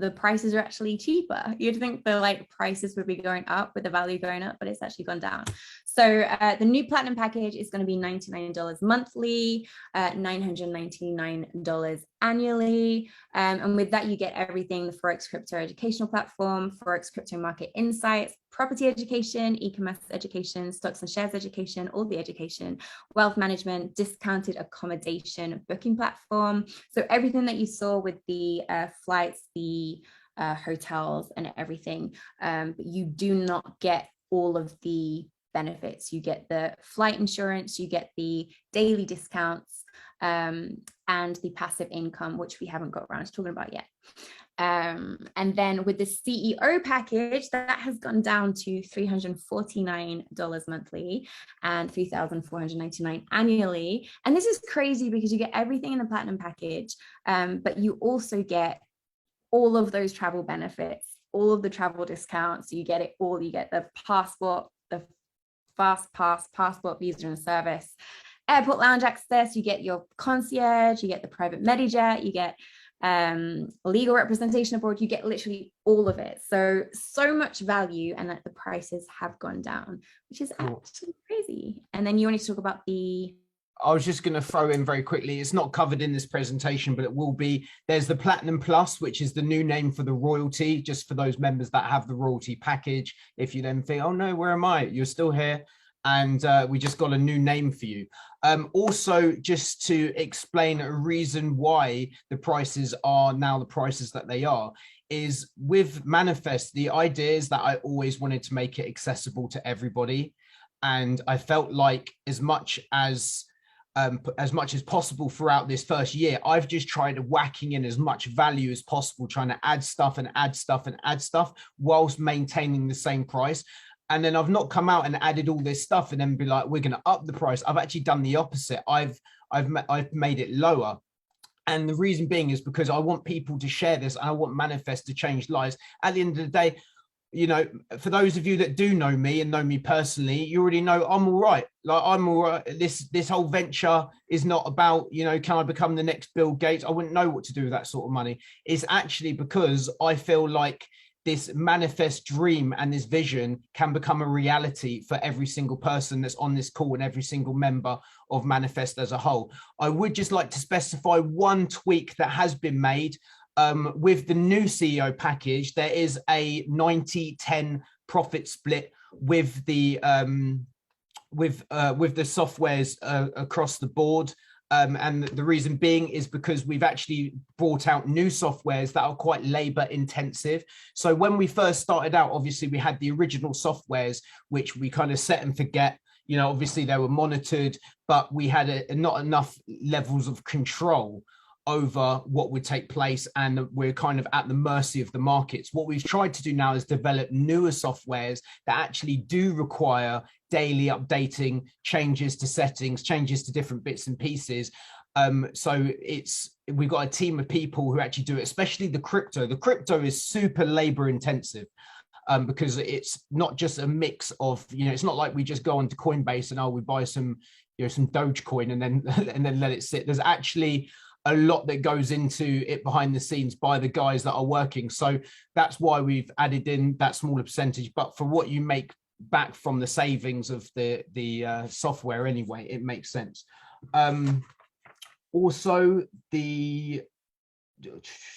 Speaker 2: the prices are actually cheaper. You'd think the like prices would be going up with the value going up, but it's actually gone down. So the new platinum package is going to be $99 monthly, $999 annually. And with that, you get everything: the Forex crypto educational platform, Forex crypto market insights, property education, e-commerce education, stocks and shares education, all the education, wealth management, discounted accommodation booking platform. So everything that you saw with the flights, the hotels and everything, but you do not get all of the benefits. You get the flight insurance, you get the daily discounts, and the passive income, which we haven't got around to talking about yet. And then with the CEO package, that has gone down to $349 monthly and $3,499 annually. And this is crazy because you get everything in the platinum package, but you also get all of those travel benefits, all of the travel discounts. You get it all. You get the passport, the fast pass, passport, visa and service, airport lounge access, you get your concierge, you get the private medijet, you get legal representation abroad, you get literally all of it. So much value, and that the prices have gone down, which is actually crazy. And then you wanted to talk about the...
Speaker 1: I was just going to throw in very quickly, it's not covered in this presentation, but it will be. There's the Platinum Plus, which is the new name for the royalty, just for those members that have the royalty package. If you then think, oh no, where am I? You're still here. And we just got a new name for you. Also, just to explain a reason why the prices are now the prices that they are, is with Manifest, the idea is that I always wanted to make it accessible to everybody. And I felt like as much as possible throughout this first year, I've just tried whacking in as much value as possible, trying to add stuff and add stuff and add stuff whilst maintaining the same price. And then I've not come out and added all this stuff and then be like, we're going to up the price. I've actually done the opposite. I've made it lower. And the reason being is because I want people to share this. And I want Manifest to change lives. At the end of the day, you know, for those of you that do know me and know me personally, you already know I'm all right. Like, I'm all right. This whole venture is not about, you know, can I become the next Bill Gates? I wouldn't know what to do with that sort of money. It's actually because I feel like this manifest dream and this vision can become a reality for every single person that's on this call and every single member of Manifest as a whole. I would just like to specify one tweak that has been made. With the new CEO package, there is a 90-10 profit split with the softwares across the board. And the reason being is because we've actually brought out new softwares that are quite labor intensive. So when we first started out, obviously we had the original softwares, which we kind of set and forget. You know, obviously they were monitored, but we had not enough levels of control over what would take place, and we're kind of at the mercy of the markets. What we've tried to do now is develop newer softwares that actually do require daily updating, changes to settings, changes to different bits and pieces. So we've got a team of people who actually do it, especially the crypto. The crypto is super labor intensive. Because it's not just a mix of, you know, it's not like we just go onto Coinbase and we buy some, you know, some Dogecoin and then let it sit. There's actually a lot that goes into it behind the scenes by the guys that are working. So that's why we've added in that smaller percentage. But for what you make back from the savings of the software anyway, it makes sense. Also,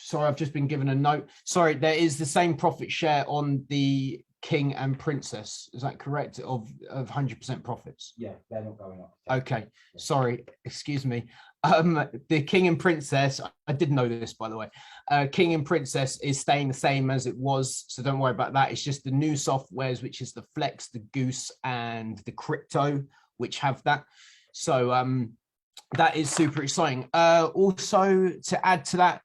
Speaker 1: sorry, I've just been given a note. Sorry, there is the same profit share on the King and Princess. Is that correct? Of 100% profits?
Speaker 3: Yeah, they're not going up.
Speaker 1: Okay, sorry, excuse me. The King and Princess, I did know this, by the way. King and Princess is staying the same as it was, so don't worry about that. It's just the new softwares, which is the Flex, the Goose, and the Crypto, which have that. So that is super exciting. Also, to add to that,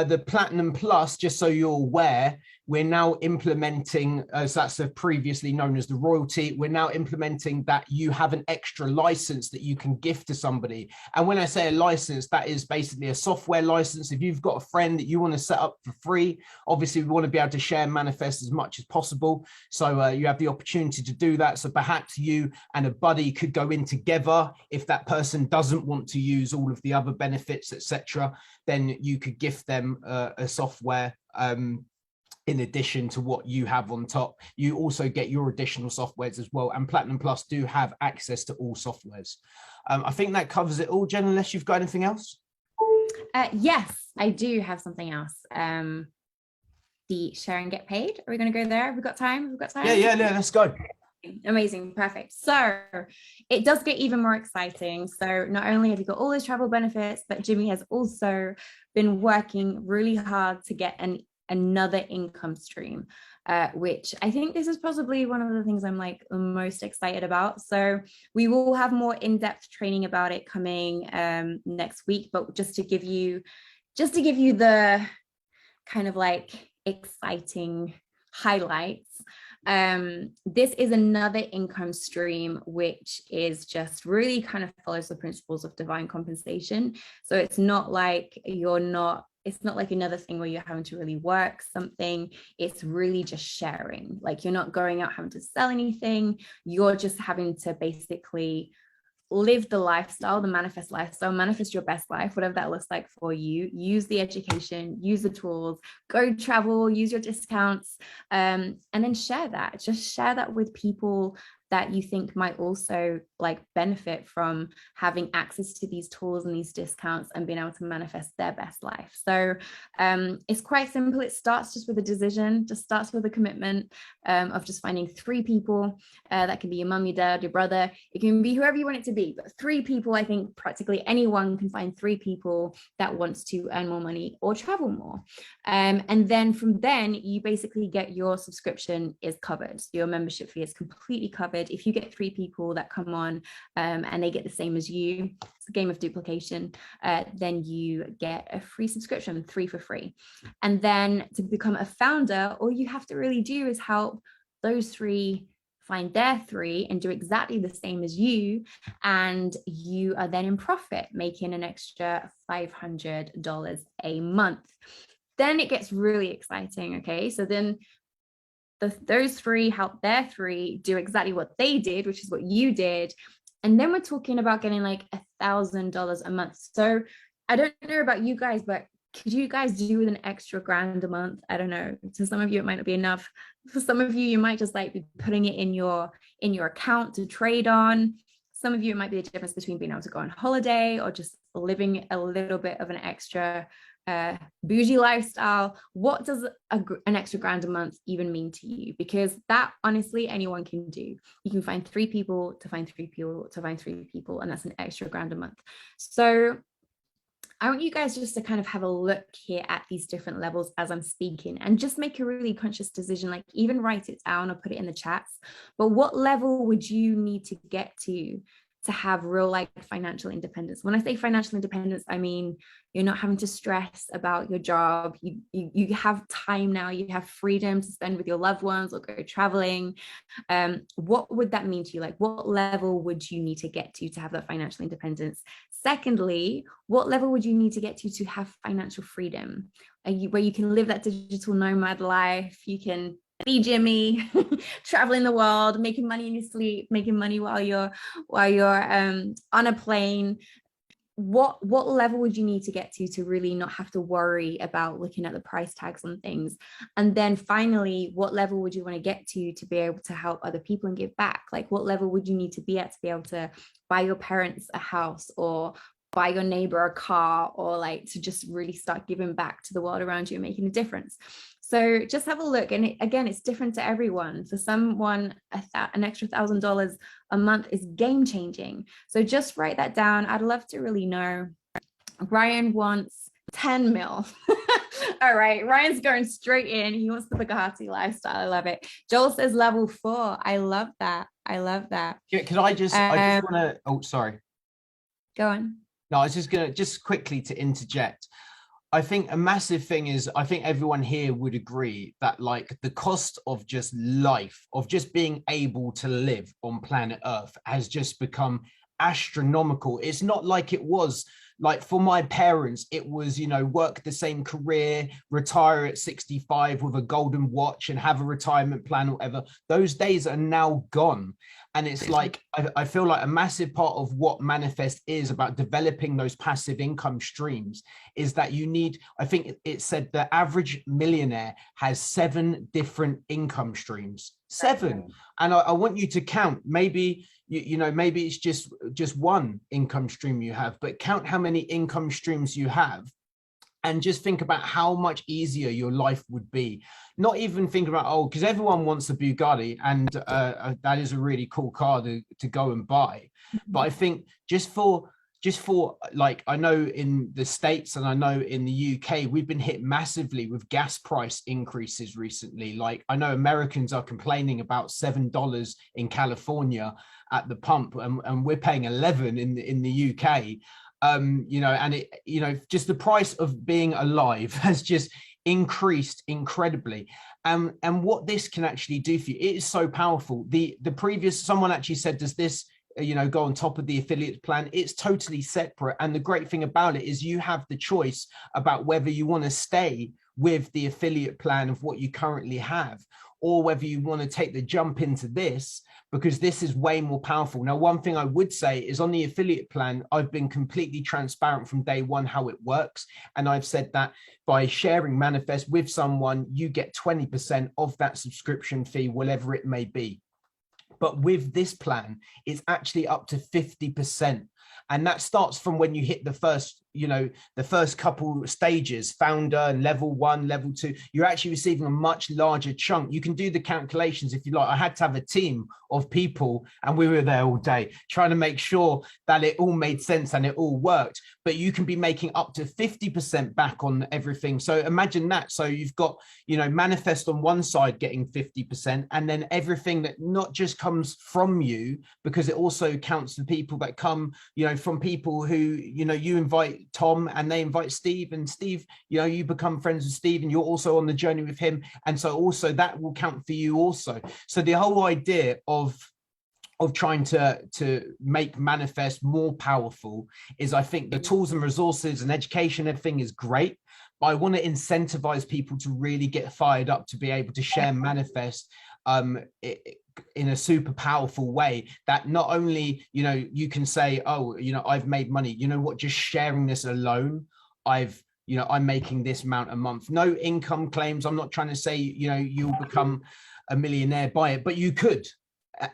Speaker 1: the Platinum Plus, just so you're aware, we're now implementing, as that's previously known as the royalty, we're now implementing that you have an extra license that you can gift to somebody. And when I say a license, that is basically a software license. If you've got a friend that you want to set up for free, obviously we want to be able to share Manifest as much as possible. So you have the opportunity to do that. So perhaps you and a buddy could go in together. If that person doesn't want to use all of the other benefits, etc., then you could gift them a software in addition to what you have on top. You also get your additional softwares as well, and Platinum Plus do have access to all softwares. I think that covers it all, Jen, unless you've got anything else.
Speaker 2: Yes, I do have something else. The share and get paid. Are we going to go there? Have we got time?
Speaker 1: Yeah, let's go.
Speaker 2: Amazing, perfect. So it does get even more exciting. So not only have you got all those travel benefits, but Jimmy has also been working really hard to get another income stream, which I think this is possibly one of the things I'm like most excited about. So we will have more in-depth training about it coming next week, but just to give you the kind of like exciting highlights. This is another income stream, which is just really kind of follows the principles of divine compensation. So it's not like another thing where you're having to really work something. It's really just sharing. Like, you're not going out having to sell anything. You're just having to basically live the lifestyle, the manifest lifestyle, manifest your best life, whatever that looks like for you. Use the education, use the tools, go travel, use your discounts, and then share that. Just share that with people that you think might also like benefit from having access to these tools and these discounts and being able to manifest their best life. So it's quite simple. It starts just with a decision, just starts with a commitment of just finding 3 people. That can be your mum, your dad, your brother. It can be whoever you want it to be, but 3 people. I think practically anyone can find 3 people that wants to earn more money or travel more. And then from then, you basically get your subscription is covered. Your membership fee is completely covered. If you get 3 people that come on and they get the same as you, it's a game of duplication, then you get a free subscription, 3 for free. And then to become a founder, all you have to really do is help those 3 find their 3 and do exactly the same as you. And you are then in profit, making an extra $500 a month. Then it gets really exciting. Okay, so then those three help their three do exactly what they did, which is what you did. And then we're talking about getting like $1,000 a month. So I don't know about you guys, but could you guys do with an extra grand a month? I don't know. To some of you, it might not be enough. For some of you, you might just like be putting it in your account to trade on. Some of you, it might be the difference between being able to go on holiday or just living a little bit of an extra bougie lifestyle. What does an extra grand a month even mean to you? Because that honestly anyone can do. You can find three people to find three people to find three people, and that's an extra grand a month. So I want you guys just to kind of have a look here at these different levels as I'm speaking, and just make a really conscious decision, like even write it down or put it in the chats. But what level would you need to get to have real like financial independence? When I say financial independence, I mean you're not having to stress about your job. You have time now, you have freedom to spend with your loved ones or go traveling. What would that mean to you? Like what level would you need to get to have that financial independence? Secondly, what level would you need to get to have financial freedom? Where you can live that digital nomad life, you can be Jimmy, traveling the world, making money in your sleep, making money while you're on a plane. What level would you need to get to really not have to worry about looking at the price tags on things? And then finally, what level would you want to get to be able to help other people and give back? Like what level would you need to be at to be able to buy your parents a house or buy your neighbor a car, or like to just really start giving back to the world around you and making a difference? So just have a look. And again, it's different to everyone. For someone, an extra $1,000 a month is game changing. So just write that down. I'd love to really know. Ryan wants 10 mil. All right, Ryan's going straight in. He wants the Bugatti lifestyle. I love it. Joel says level 4. I love that. I love that.
Speaker 1: Yeah, could I just want to, oh, sorry.
Speaker 2: Go on.
Speaker 1: No, I was just going to, just quickly to interject. I think a massive thing is, I think everyone here would agree that like the cost of just life, of just being able to live on planet Earth has just become astronomical. It's not like it was like for my parents, it was, you know, work the same career, retire at 65 with a golden watch and have a retirement plan or whatever. Those days are now gone. And it's like, I feel like a massive part of what Manifest is about developing those passive income streams is that you need, I think it said the average millionaire has 7 different income streams, 7. And I want you to count, maybe, you know, maybe it's just one income stream you have, but count how many income streams you have. And just think about how much easier your life would be. Not even think about, oh, because everyone wants a Bugatti, and that is a really cool car to go and buy. But I think just for like, I know in the States and I know in the UK, we've been hit massively with gas price increases recently. Like I know Americans are complaining about $7 in California at the pump, and we're paying 11 in the UK. You know, and it, you know, just the price of being alive has just increased incredibly. And what this can actually do for you, it is so powerful. The previous, someone actually said, does this, you know, go on top of the affiliate plan? It's totally separate. And the great thing about it is you have the choice about whether you want to stay with the affiliate plan of what you currently have, or whether you want to take the jump into this, because this is way more powerful. Now, one thing I would say is on the affiliate plan, I've been completely transparent from day one how it works. And I've said that by sharing Manifest with someone, you get 20% of that subscription fee, whatever it may be. But with this plan, it's actually up to 50%. And that starts from when you hit the first, you know, the first couple stages, founder and level 1, level 2, you're actually receiving a much larger chunk. You can do the calculations if you like. I had to have a team of people and we were there all day trying to make sure that it all made sense and it all worked. But you can be making up to 50% back on everything. So imagine that. So you've got, you know, Manifest on one side getting 50%, and then everything that not just comes from you, because it also counts the people that come, you know, from people who, you know, you invite Tom and they invite Steve, and Steve, you know, you become friends with Steve and you're also on the journey with him. And so also that will count for you also. So the whole idea of trying to make Manifest more powerful is, I think the tools and resources and education, everything is great, but I want to incentivize people to really get fired up to be able to share manifest in a super powerful way, that not only, you know, you can say, oh, you know, I've made money, you know what, just sharing this alone, you know, I'm making this amount a month. No income claims. I'm not trying to say, you know, you'll become a millionaire by it, but you could.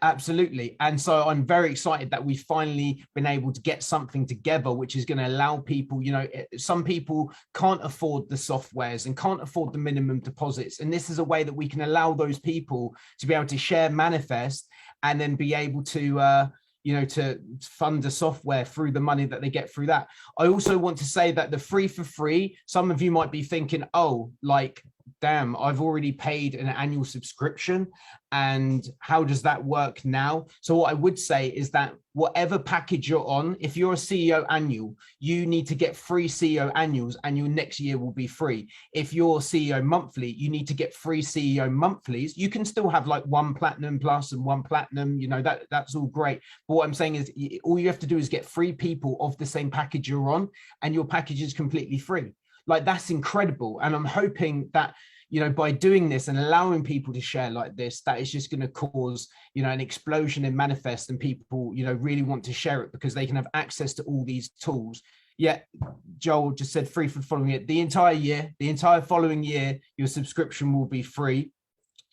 Speaker 1: Absolutely. And so I'm very excited that we've finally been able to get something together, which is going to allow people, you know, some people can't afford the softwares and can't afford the minimum deposits. And this is a way that we can allow those people to be able to share manifest and then be able to, you know, to fund the software through the money that they get through that. I also want to say that the free for free, some of you might be thinking, oh, like, damn, I've already paid an annual subscription, and how does that work now? So what I would say is that whatever package you're on, if you're a CEO annual, you need to get free CEO annuals, and your next year will be free. If you're CEO monthly, you need to get free CEO monthlies. You can still have like 1 platinum plus and 1 platinum, you know, that's all great. But what I'm saying is all you have to do is get 3 people of the same package you're on, and your package is completely free. Like, that's incredible. And I'm hoping that, you know, by doing this and allowing people to share like this, that is just going to cause, you know, an explosion in manifest, and people, you know, really want to share it because they can have access to all these tools. Yeah, Joel just said free for following it. The entire following year, your subscription will be free.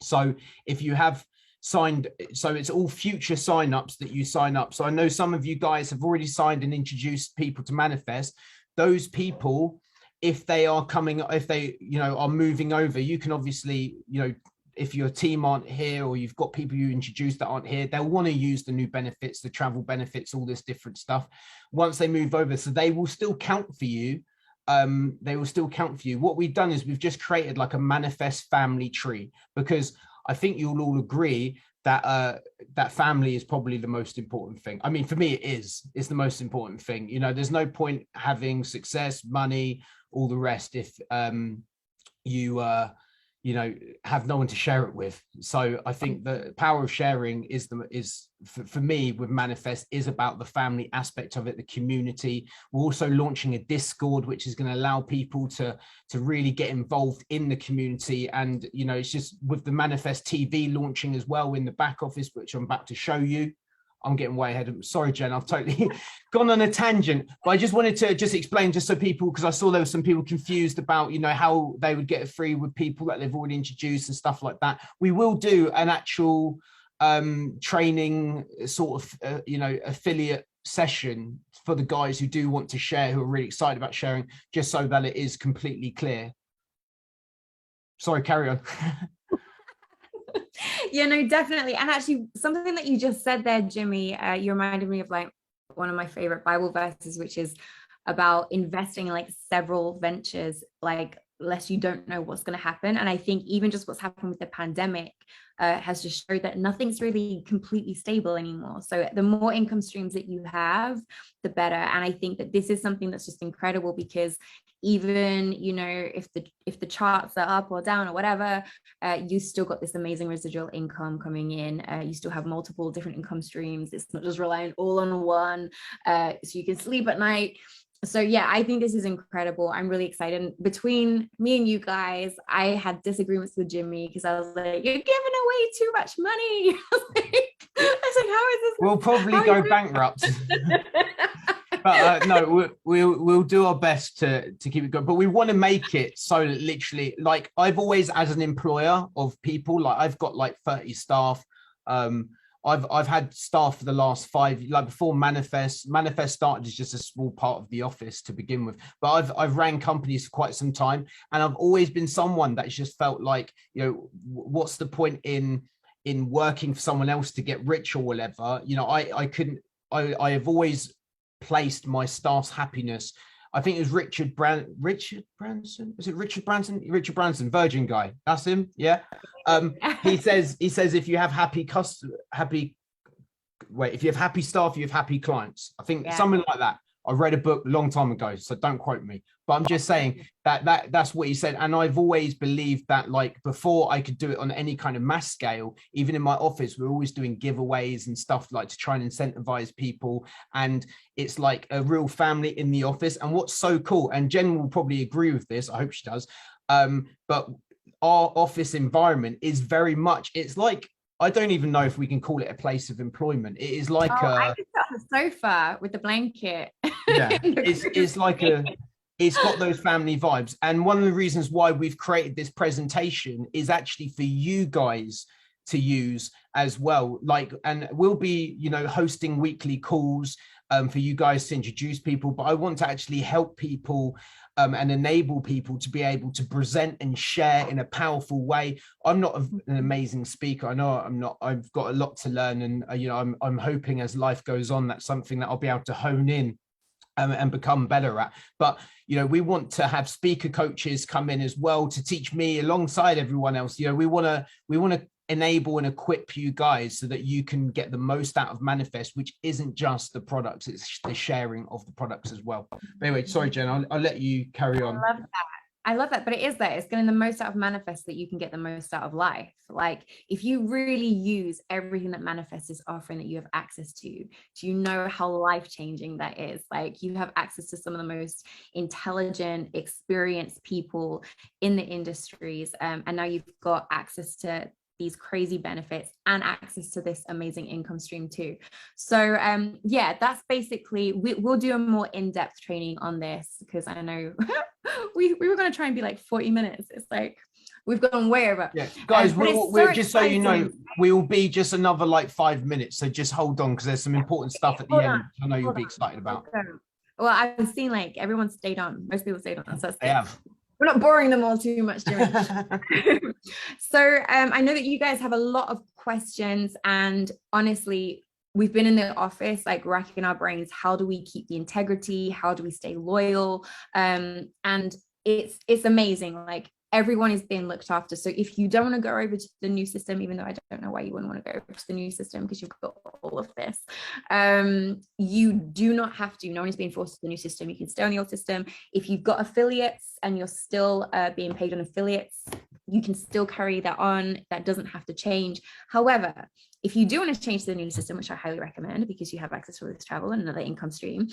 Speaker 1: So if you have signed, so it's all future signups that you sign up. So I know some of you guys have already signed and introduced people to manifest. Those people, if they are coming, if they, you know, are moving over, you can obviously, you know, if your team aren't here or you've got people you introduced that aren't here, they'll want to use the new benefits, the travel benefits, all this different stuff once they move over. So they will still count for you. They will still count for you. What we've done is we've just created like a manifest family tree, because I think you'll all agree that that family is probably the most important thing. I mean, for me, it's the most important thing. You know, there's no point having success, money, all the rest if you know, have no one to share it with. So I think the power of sharing is for me with manifest is about the family aspect of it, the community. We're also launching a Discord, which is going to allow people to really get involved in the community. And, you know, it's just with the Manifest TV launching as well in the back office, which I'm about to show you. I'm getting way ahead of, sorry, Jen, I've totally gone on a tangent, but I just wanted to just explain, just so people, because I saw there were some people confused about, you know, how they would get it free with people that they've already introduced and stuff like that. We will do an actual training sort of, you know, affiliate session for the guys who do want to share, who are really excited about sharing, just so that it is completely clear. Sorry, carry on.
Speaker 2: Yeah, no, definitely. And actually, something that you just said there, Jimmy, you reminded me of like one of my favorite Bible verses, which is about investing in like several ventures, like lest you don't know what's going to happen. And I think even just what's happened with the pandemic has just showed that nothing's really completely stable anymore. So the more income streams that you have, the better. And I think that this is something that's just incredible, because even, you know, if the charts are up or down or whatever, you still got this amazing residual income coming in. You still have multiple different income streams. It's not just relying all on one, so you can sleep at night. So yeah, I think this is incredible. I'm really excited. And between me and you guys, I had disagreements with Jimmy because I was like, you're giving away too much money. I was like, how is this?
Speaker 1: We'll probably go bankrupt. But no, we'll do our best to keep it going. But we want to make it so that literally, like, I've always, as an employer of people, like I've got like 30 staff. I've had staff for the last 5, like before Manifest started as just a small part of the office to begin with. But I've ran companies for quite some time, and I've always been someone that's just felt like, you know, what's the point in working for someone else to get rich or whatever? You know, I have always placed my staff's happiness. I think it was Richard Branson. Was it Richard Branson? Richard Branson, Virgin guy. That's him. Yeah. He says if you have if you have happy staff, you have happy clients. I think something like that. I read a book a long time ago, so don't quote me. But I'm just saying that's what he said. And I've always believed that, like, before I could do it on any kind of mass scale, even in my office, we're always doing giveaways and stuff, like to try and incentivize people. And it's like a real family in the office. And what's so cool, and Jen will probably agree with this, I hope she does, but our office environment is very much, it's like, I don't even know if we can call it a place of employment. It is like
Speaker 2: I just got the sofa with the blanket.
Speaker 1: Yeah, it's like it's got those family vibes. And one of the reasons why we've created this presentation is actually for you guys to use as well. Like, and we'll be, you know, hosting weekly calls for you guys to introduce people, but I want to actually help people and enable people to be able to present and share in a powerful way. I'm not an amazing speaker. I know I'm not. I've got a lot to learn, and you know, I'm hoping as life goes on, that's something that I'll be able to hone in and become better at. But you know, we want to have speaker coaches come in as well to teach me alongside everyone else. You know, we want to enable and equip you guys so that you can get the most out of Manifest, which isn't just the products, it's the sharing of the products as well. But anyway, sorry, Jen, I'll let you carry on.
Speaker 2: I love that, but it is that it's getting the most out of Manifest that you can get the most out of life. Like, if you really use everything that Manifest is offering, that you have access to, do you know how life-changing that is? Like, you have access to some of the most intelligent, experienced people in the industries, and now you've got access to these crazy benefits and access to this amazing income stream too. So yeah, that's basically, we'll do a more in-depth training on this, because I know we were going to try and be like 40 minutes. It's like we've gone way over.
Speaker 1: Yeah, guys, we're just so you know, we'll be just another like 5 minutes, so just hold on, because there's some important stuff at the end I know you'll be excited about.
Speaker 2: Well, I've seen like everyone stayed on. Most people stayed on, so that's good.
Speaker 1: They have.
Speaker 2: We're not boring them all too much, Jimmy. So I know that you guys have a lot of questions, and honestly, we've been in the office like racking our brains. How do we keep the integrity? How do we stay loyal? And it's amazing. Like, everyone is being looked after. So if you don't want to go over to the new system, even though I don't know why you wouldn't want to go over to the new system, because you've got all of this, you do not have to. No one is being forced to the new system. You can stay on the old system. If you've got affiliates and you're still being paid on affiliates, you can still carry that on. That doesn't have to change. However, if you do want to change to the new system, which I highly recommend because you have access to this travel and another income stream,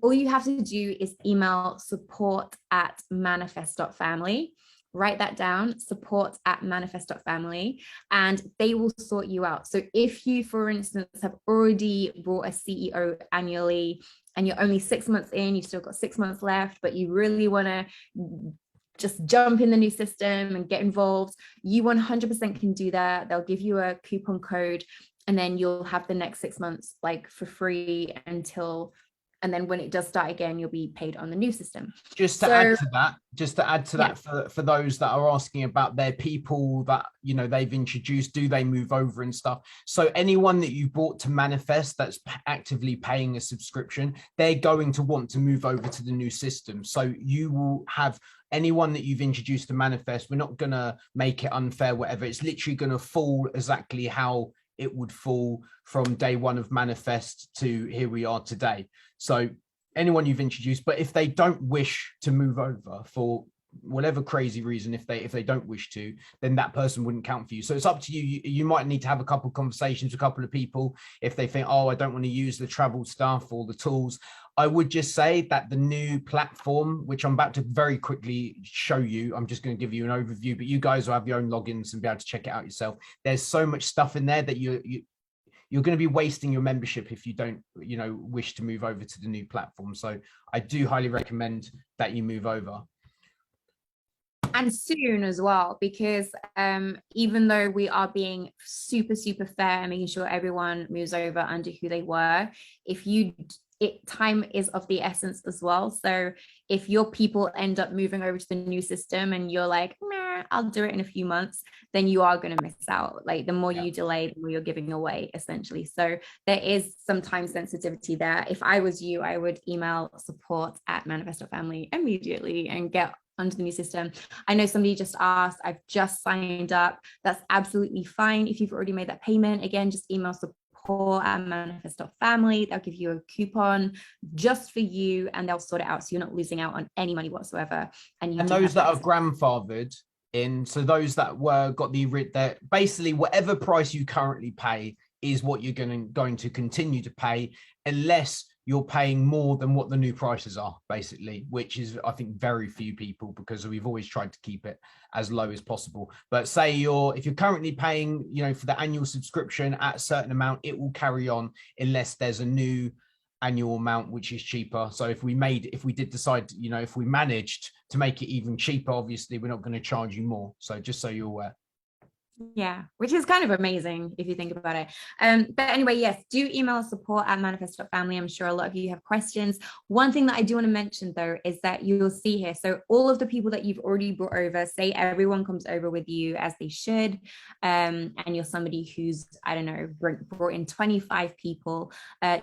Speaker 2: all you have to do is email support@manifest.family. Write that down, support@manifest.family, and they will sort you out. So if you, for instance, have already brought a CEO annually and you're only 6 months in, you've still got 6 months left, but you really want to just jump in the new system and get involved, you 100% can do that. They'll give you a coupon code, and then you'll have the next 6 months like for free until, and then when it does start again, you'll be paid on the new system.
Speaker 1: Just to add to that, for those that are asking about their people that, you know, they've introduced, do they move over and stuff? So anyone that you brought to Manifest that's actively paying a subscription, they're going to want to move over to the new system. So you will have anyone that you've introduced to Manifest. We're not going to make it unfair, whatever. It's literally going to fall exactly how it would fall from day one of Manifest to here we are today. So anyone you've introduced, but if they don't wish to move over for whatever crazy reason, if they don't wish to, then that person wouldn't count for you. So it's up to you. You might need to have a couple of conversations with a couple of people if they think, oh, I don't want to use the travel stuff or the tools. I would just say that the new platform, which I'm about to very quickly show you, I'm just going to give you an overview, but you guys will have your own logins and be able to check it out yourself. There's so much stuff in there that you're going to be wasting your membership if you don't, you know, wish to move over to the new platform. So I do highly recommend that you move over.
Speaker 2: And soon as well, because even though we are being super fair and making sure everyone moves over under who they were, time is of the essence as well. So if your people end up moving over to the new system and you're like, nah, I'll do it in a few months, then you are going to miss out. Like, the more you delay, the more you're giving away, essentially. So there is some time sensitivity there. If I was you, I would email support@manifest.family immediately and get under the new system. I know somebody just asked, I've just signed up. That's absolutely fine. If you've already made that payment, again, just email support support@manifest.family. They'll give you a coupon just for you, and they'll sort it out so you're not losing out on any money whatsoever.
Speaker 1: And those that are grandfathered in, so those that got that basically whatever price you currently pay is what you're going to continue to pay, unless you're paying more than what the new prices are, basically, which is, I think, very few people, because we've always tried to keep it as low as possible. But say if you're currently paying, for the annual subscription at a certain amount, it will carry on unless there's a new annual amount which is cheaper. So if we did decide, if we managed to make it even cheaper, obviously we're not going to charge you more. So just so you're aware.
Speaker 2: Yeah, which is kind of amazing if you think about it. But anyway, yes, do email support@manifest.family. I'm sure a lot of you have questions. One thing that I do want to mention, though, is that you'll see here, so all of the people that you've already brought over, say everyone comes over with you as they should, and you're somebody who's, I don't know, brought in 25 people,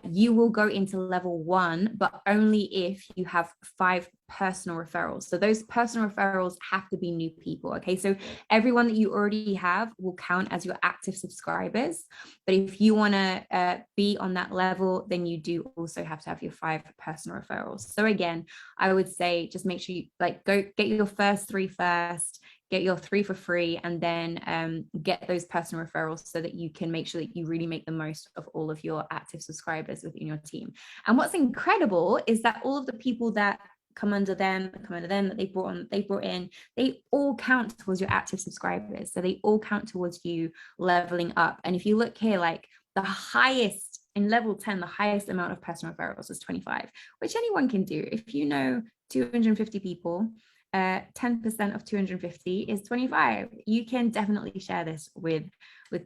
Speaker 2: you will go into level 1, but only if you have 5 personal referrals. So those personal referrals have to be new people. Okay, so everyone that you already have will count as your active subscribers, but if you want to be on that level, then you do also have to have your 5 personal referrals. So again, I would say just make sure you go get your first 3 first, get your 3 for free, and then get those personal referrals so that you can make sure that you really make the most of all of your active subscribers within your team. And what's incredible is that all of the people that come under them that they brought in, they all count towards your active subscribers. So they all count towards you leveling up. And if you look here, like the highest in level 10, the highest amount of personal referrals is 25, which anyone can do. If you know 250 people, 10% of 250 is 25. You can definitely share this with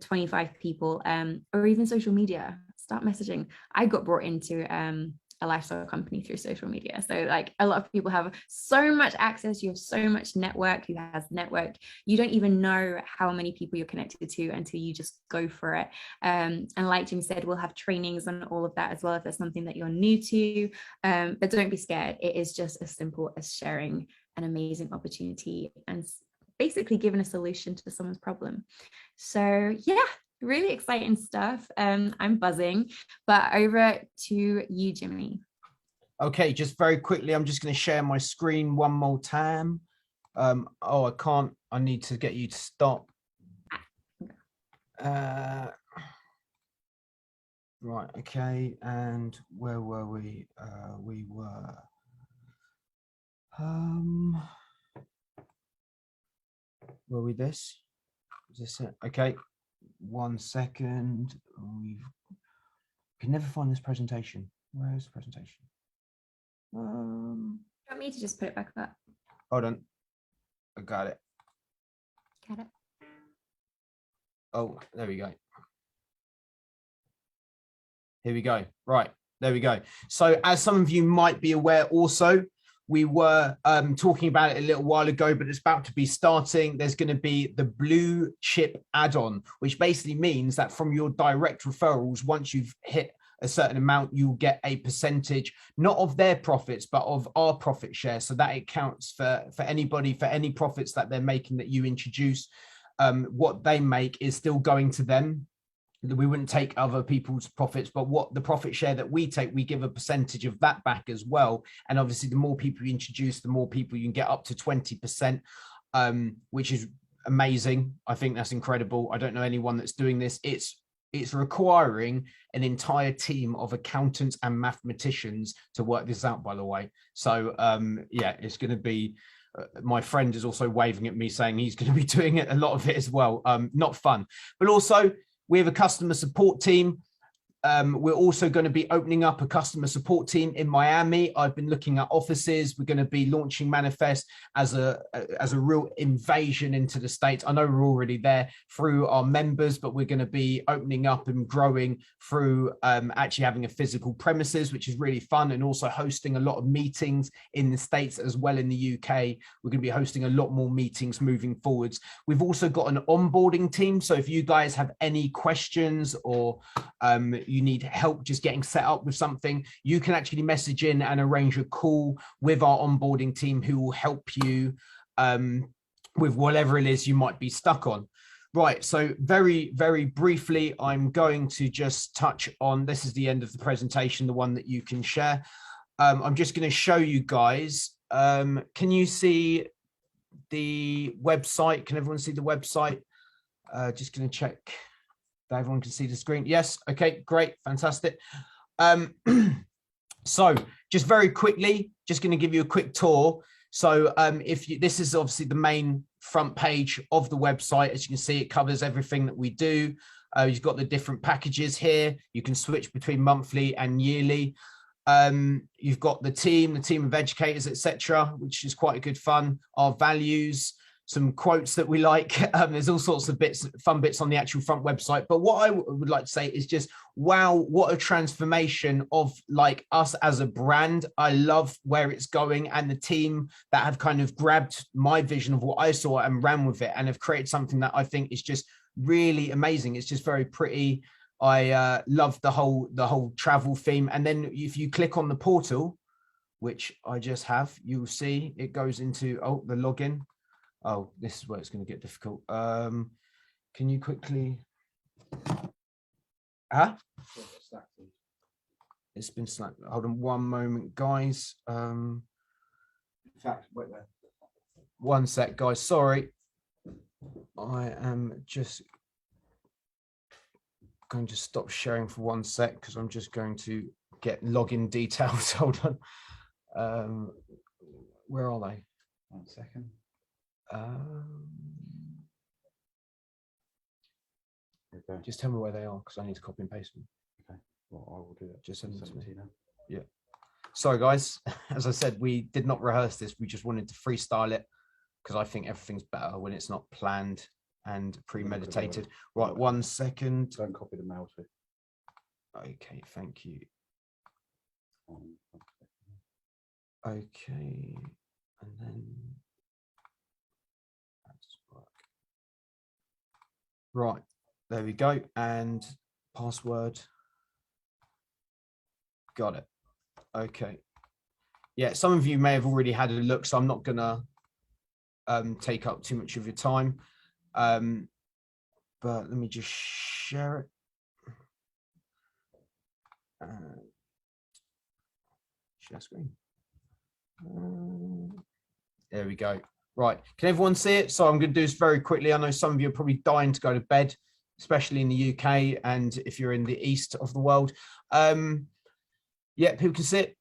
Speaker 2: 25 people, or even social media. Start messaging. I got brought into a lifestyle company through social media. So like a lot of people have so much access, you have so much network, who has network, you don't even know how many people you're connected to until you just go for it. And like Jim said, we'll have trainings and all of that as well if there's something that you're new to, but don't be scared. It is just as simple as sharing an amazing opportunity and basically giving a solution to someone's problem. So yeah, really exciting stuff. I'm buzzing, but over to you, Jimmy.
Speaker 1: Okay, just very quickly, I'm just going to share my screen one more time. I can't. I need to get you to stop. Right, okay, and where were we? We were this? Is this it? Okay. 1 second. We can never find this presentation. Where's the presentation?
Speaker 2: Do you want me to just put it back up?
Speaker 1: Hold on. I got it.
Speaker 2: Got it.
Speaker 1: Oh, there we go. Here we go. Right. There we go. So as some of you might be aware also, we were talking about it a little while ago, but it's about to be starting. There's going to be the blue chip add-on, which basically means that from your direct referrals, once you've hit a certain amount, you'll get a percentage, not of their profits, but of our profit share. So that it counts for anybody, for any profits that they're making that you introduce. What they make is still going to them. We wouldn't take other people's profits, but what the profit share that we take, we give a percentage of that back as well. And obviously the more people you introduce, the more people you can get, up to 20%, which is amazing. I think that's incredible. I don't know anyone that's doing this. It's requiring an entire team of accountants and mathematicians to work this out, by the way. So yeah, it's going to be, my friend is also waving at me saying he's going to be doing it, a lot of it as well. Not fun, but also we have a customer support team. We're also going to be opening up a customer support team in Miami. I've been looking at offices. We're going to be launching Manifest as a real invasion into the States. I know we're already there through our members, but we're going to be opening up and growing through actually having a physical premises, which is really fun, and also hosting a lot of meetings in the States as well in the UK. We're going to be hosting a lot more meetings moving forwards. We've also got an onboarding team. So if you guys have any questions or you need help just getting set up with something, you can actually message in and arrange a call with our onboarding team who will help you with whatever it is you might be stuck on. Right, so very, very briefly, I'm going to just touch on, this is the end of the presentation, the one that you can share. I'm just going to show you guys. Can you see the website? Can everyone see the website? Just going to check that everyone can see the screen. Yes. Okay, great. Fantastic. So just very quickly, just going to give you a quick tour. So this is obviously the main front page of the website. As you can see, it covers everything that we do. You've got the different packages here. You can switch between monthly and yearly. You've got the team of educators, etc., which is quite good fun. Our values, some quotes that we like. There's all sorts of fun bits on the actual front website. But what I would like to say is just, wow, what a transformation of like us as a brand. I love where it's going, and the team that have kind of grabbed my vision of what I saw and ran with it and have created something that I think is just really amazing. It's just very pretty. I love the whole travel theme. And then if you click on the portal, which I just have, you'll see it goes into the login. Oh, this is where it's going to get difficult. Can you quickly? It's been slacked. Hold on one moment, guys. In fact, wait there. One sec, guys. Sorry, I am just going to stop sharing for 1 sec because I'm just going to get login details. Hold on. Where are they? 1 second. Just tell me where they are because I need to copy and paste them. Okay, well, I will do that. Just send them to me now. Yeah. Sorry, guys. As I said, we did not rehearse this. We just wanted to freestyle it because I think everything's better when it's not planned and premeditated. Right, 1 second.
Speaker 3: Don't copy the mail too.
Speaker 1: Okay, thank you. Okay, and then. Right, there we go. And password. Got it. Okay. Yeah, some of you may have already had a look, so I'm not gonna take up too much of your time. But let me just share it. Share screen. There we go. Right, can everyone see it? So I'm going to do this very quickly. I know some of you are probably dying to go to bed, especially in the UK and if you're in the east of the world. Yeah, people can see it.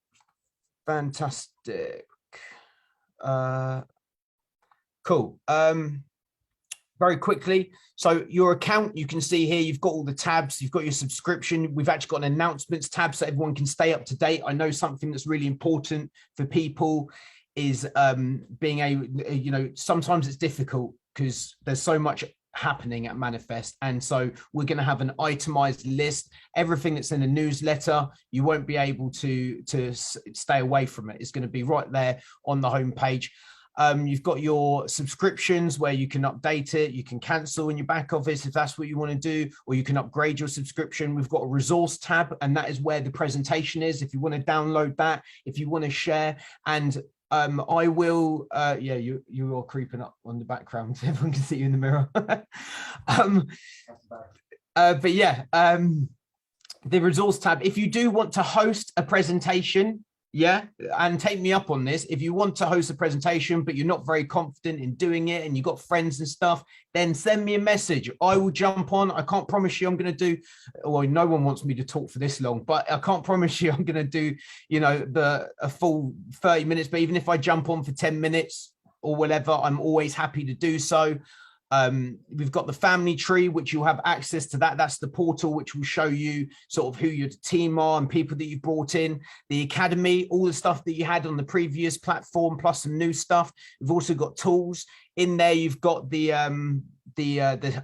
Speaker 1: Fantastic. Cool. Very quickly. So your account, you can see here, you've got all the tabs, you've got your subscription. We've actually got an announcements tab so everyone can stay up to date. I know something that's really important for people is being able, sometimes it's difficult because there's so much happening at Manifest. And so we're going to have an itemized list, everything that's in the newsletter. You won't be able to stay away from it. It's going to be right there on the homepage. You've got your subscriptions where you can update it, you can cancel in your back office if that's what you want to do, or you can upgrade your subscription. We've got a resource tab, and that is where the presentation is. If you want to download that, if you want to share, and I will, yeah, you are creeping up on the background. Everyone can see you in the mirror. But yeah, the resource tab, if you do want to host a presentation, yeah, and take me up on this. If you want to host a presentation, but you're not very confident in doing it and you've got friends and stuff, then send me a message. I will jump on. I can't promise you I'm going to do, well, no one wants me to talk for this long, but I can't promise you I'm going to do, a full 30 minutes. But even if I jump on for 10 minutes or whatever, I'm always happy to do so. We've got the family tree, which you'll have access to that. That's the portal which will show you sort of who your team are and people that you've brought in. The academy, all the stuff that you had on the previous platform, plus some new stuff. We've also got tools in there. You've got the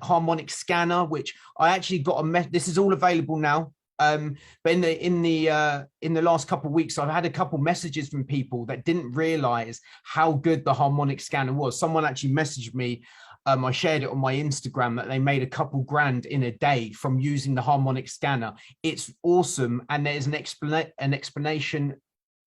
Speaker 1: harmonic scanner, which I actually got this is all available now. But in the last couple of weeks, I've had a couple messages from people that didn't realize how good the harmonic scanner was. Someone actually messaged me. I shared it on my Instagram that they made a couple grand in a day from using the harmonic scanner. It's awesome. And there's an explanation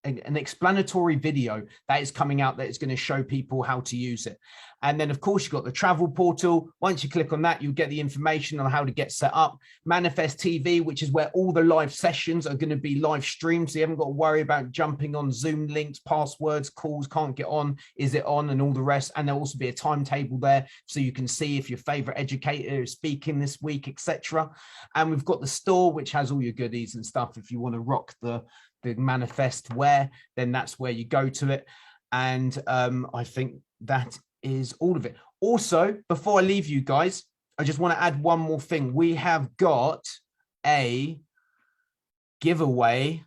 Speaker 1: an explanatory video that is coming out that is going to show people how to use it. And then, of course, you've got the travel portal. Once you click on that, you'll get the information on how to get set up. Manifest TV, which is where all the live sessions are going to be live streamed. So you haven't got to worry about jumping on Zoom links, passwords, calls, can't get on, is it on, and all the rest. And there'll also be a timetable there so you can see if your favorite educator is speaking this week, etc. And we've got the store, which has all your goodies and stuff. If you want to rock the Manifest wear, then that's where you go to it. And I think that is all of it. Also, before I leave you guys, I just want to add one more thing. We have got a giveaway.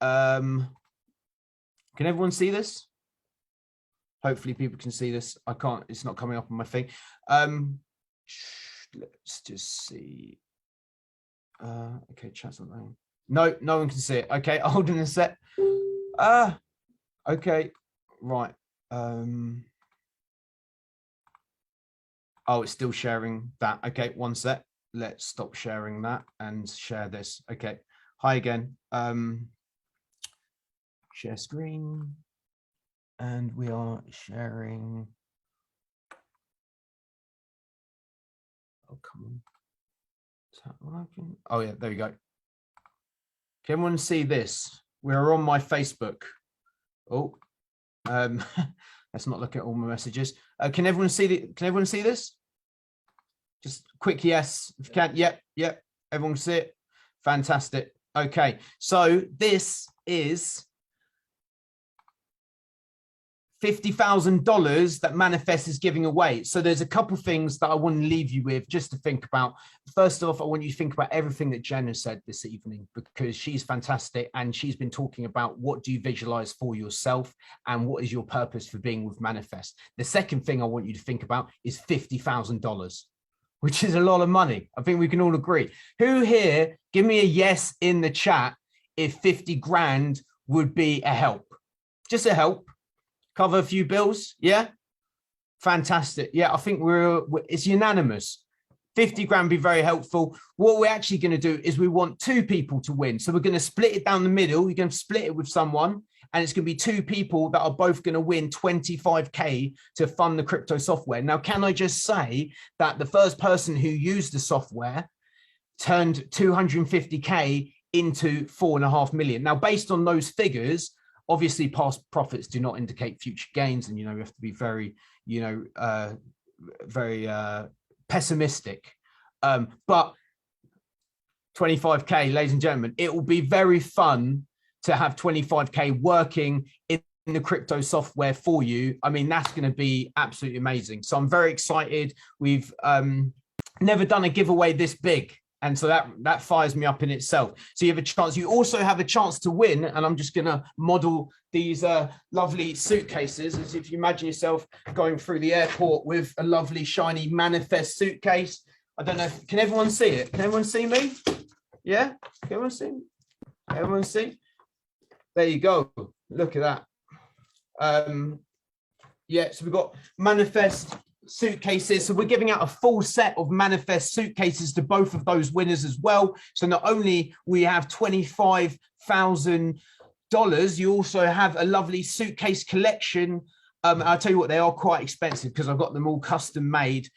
Speaker 1: Can everyone see this? Hopefully people can see this. I can't, it's not coming up on my thing. Let's just see. Okay, chat's not there. No, no one can see it. Okay, hold on a sec. Okay, right. Oh, it's still sharing that. Okay, one sec. Let's stop sharing that and share this. Okay, hi again. Share screen. And we are sharing. Oh, come on. Is that working? Oh, yeah, there we go. Can everyone see this? We're on my Facebook. Oh, let's not look at all my messages. Can everyone see Can everyone see this? Just quick yes. If you can, yep, yep. Everyone see it. Fantastic. Okay, so this is $50,000 that Manifest is giving away. So there's a couple things that I want to leave you with just to think about. First off, I want you to think about everything that Jen has said this evening, because she's fantastic and she's been talking about what do you visualize for yourself and what is your purpose for being with Manifest. The second thing I want you to think about is $50,000, which is a lot of money. I think we can all agree. Who here, give me a yes in the chat if 50 grand would be a help? Just a help. Cover a few bills, yeah? Fantastic. Yeah, I think it's unanimous. 50 grand be very helpful. What we're actually going to do is we want two people to win. So we're going to split it down the middle. You're going to split it with someone, and it's going to be two people that are both going to win 25K to fund the crypto software. Now, can I just say that the first person who used the software turned 250K into 4.5 million. Now, based on those figures, obviously, past profits do not indicate future gains, and you have to be very, very pessimistic. But 25K, ladies and gentlemen, it will be very fun to have 25K working in the crypto software for you. I mean, that's going to be absolutely amazing. So I'm very excited. We've never done a giveaway this big. And so that fires me up in itself. So you have a chance. You also have a chance to win. And I'm just going to model these lovely suitcases, as if you imagine yourself going through the airport with a lovely shiny Manifest suitcase. I don't know. Can everyone see it? Can everyone see me? Yeah? Can everyone see me? Everyone see? There you go. Look at that. Yeah, so we've got Manifest suitcases. So we're giving out a full set of Manifest suitcases to both of those winners as well. So not only we have $25,000, you also have a lovely suitcase collection. I'll tell you what, they are quite expensive because I've got them all custom made.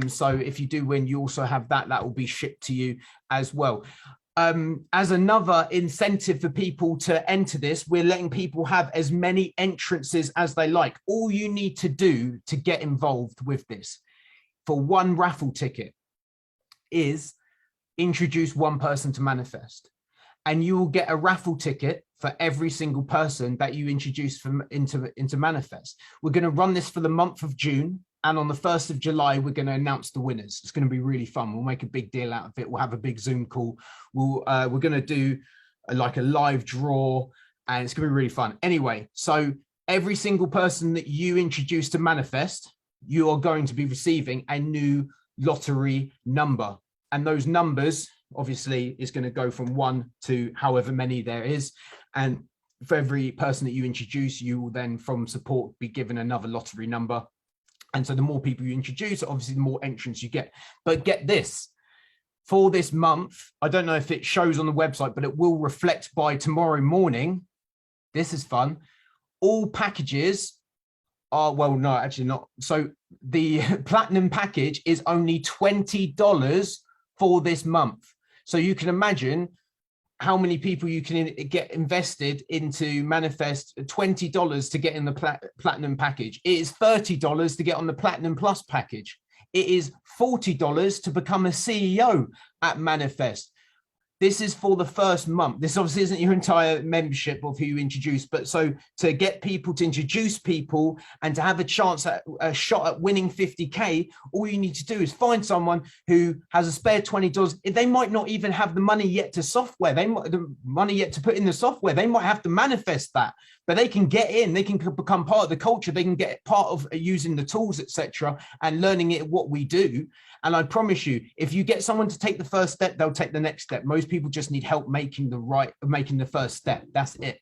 Speaker 1: So if you do win, you also have that will be shipped to you as well. As another incentive for people to enter this, we're letting people have as many entrances as they like. All you need to do to get involved with this for one raffle ticket is introduce one person to Manifest, and you will get a raffle ticket for every single person that you introduce into Manifest. We're going to run this for the month of June. And on the 1st of July, we're going to announce the winners. It's going to be really fun. We'll make a big deal out of it. We'll have a big Zoom call. We're going to do like a live draw, and it's going to be really fun. Anyway, so every single person that you introduce to Manifest, you are going to be receiving a new lottery number. And those numbers, obviously, is going to go from 1 to however many there is. And for every person that you introduce, you will then, from support, be given another lottery number. And so the more people you introduce, obviously the more entrants you get. But get this, for this month, I don't know if it shows on the website, but it will reflect by tomorrow morning. This is fun. All packages are, well, no, actually not. So the platinum package is only $20 for this month. So you can imagine how many people you can get invested into Manifest. $20 to get in the platinum package. It is $30 to get on the Platinum Plus package. It is $40 to become a CEO at Manifest. This is for the first month. This obviously isn't your entire membership of who you introduce, but so to get people to introduce people and to have a chance at a shot at winning 50K, all you need to do is find someone who has a spare $20. They might not even have the money yet to software. They might the money yet to put in the software. They might have to manifest that, but they can get in. They can become part of the culture. They can get part of using the tools, etc., and learning it what we do. And I promise you, if you get someone to take the first step, they'll take the next step. Most people just need help making the first step. That's it.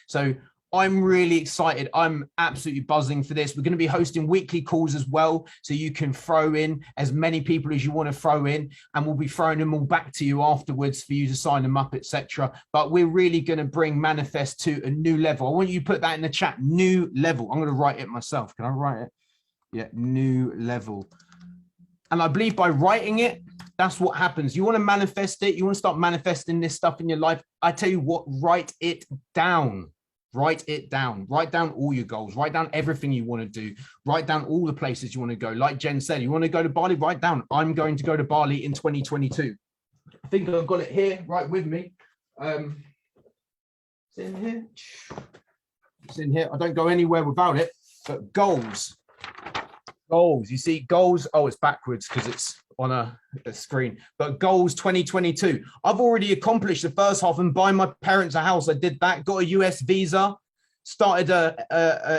Speaker 1: So I'm really excited. I'm absolutely buzzing for this. We're going to be hosting weekly calls as well, so you can throw in as many people as you want to throw in, and we'll be throwing them all back to you afterwards for you to sign them up, etc. But we're really going to bring Manifest to a new level. I want you to put that in the chat. New level. I'm going to write it myself. Can I write it? Yeah, new level. And I believe by writing it, that's what happens. You want to manifest it. You want to start manifesting this stuff in your life. I tell you what, write it down. Write it down. Write down all your goals. Write down everything you want to do. Write down all the places you want to go. Like Jen said, you want to go to Bali? Write down, I'm going to go to Bali in 2022. I think I've got it here right with me. It's in here. It's in here. I don't go anywhere without it. But goals. Goals, you see goals. Oh, it's backwards because it's on a screen. But goals 2022. I've already accomplished the first half and buying my parents a house. I did that, got a US visa, started a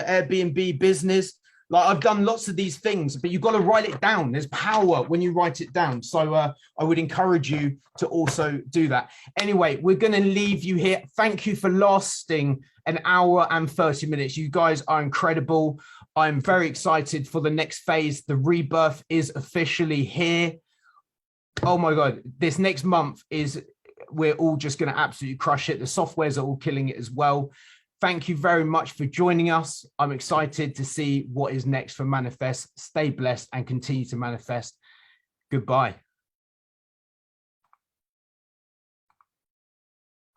Speaker 1: Airbnb business. Like, I've done lots of these things, but you've got to write it down. There's power when you write it down. So I would encourage you to also do that. Anyway, we're going to leave you here. Thank you for lasting an hour and 30 minutes. You guys are incredible. I'm very excited for the next phase. The rebirth is officially here. Oh my God, this next month we're all just going to absolutely crush it. The softwares are all killing it as well. Thank you very much for joining us. I'm excited to see what is next for Manifest. Stay blessed and continue to manifest. Goodbye.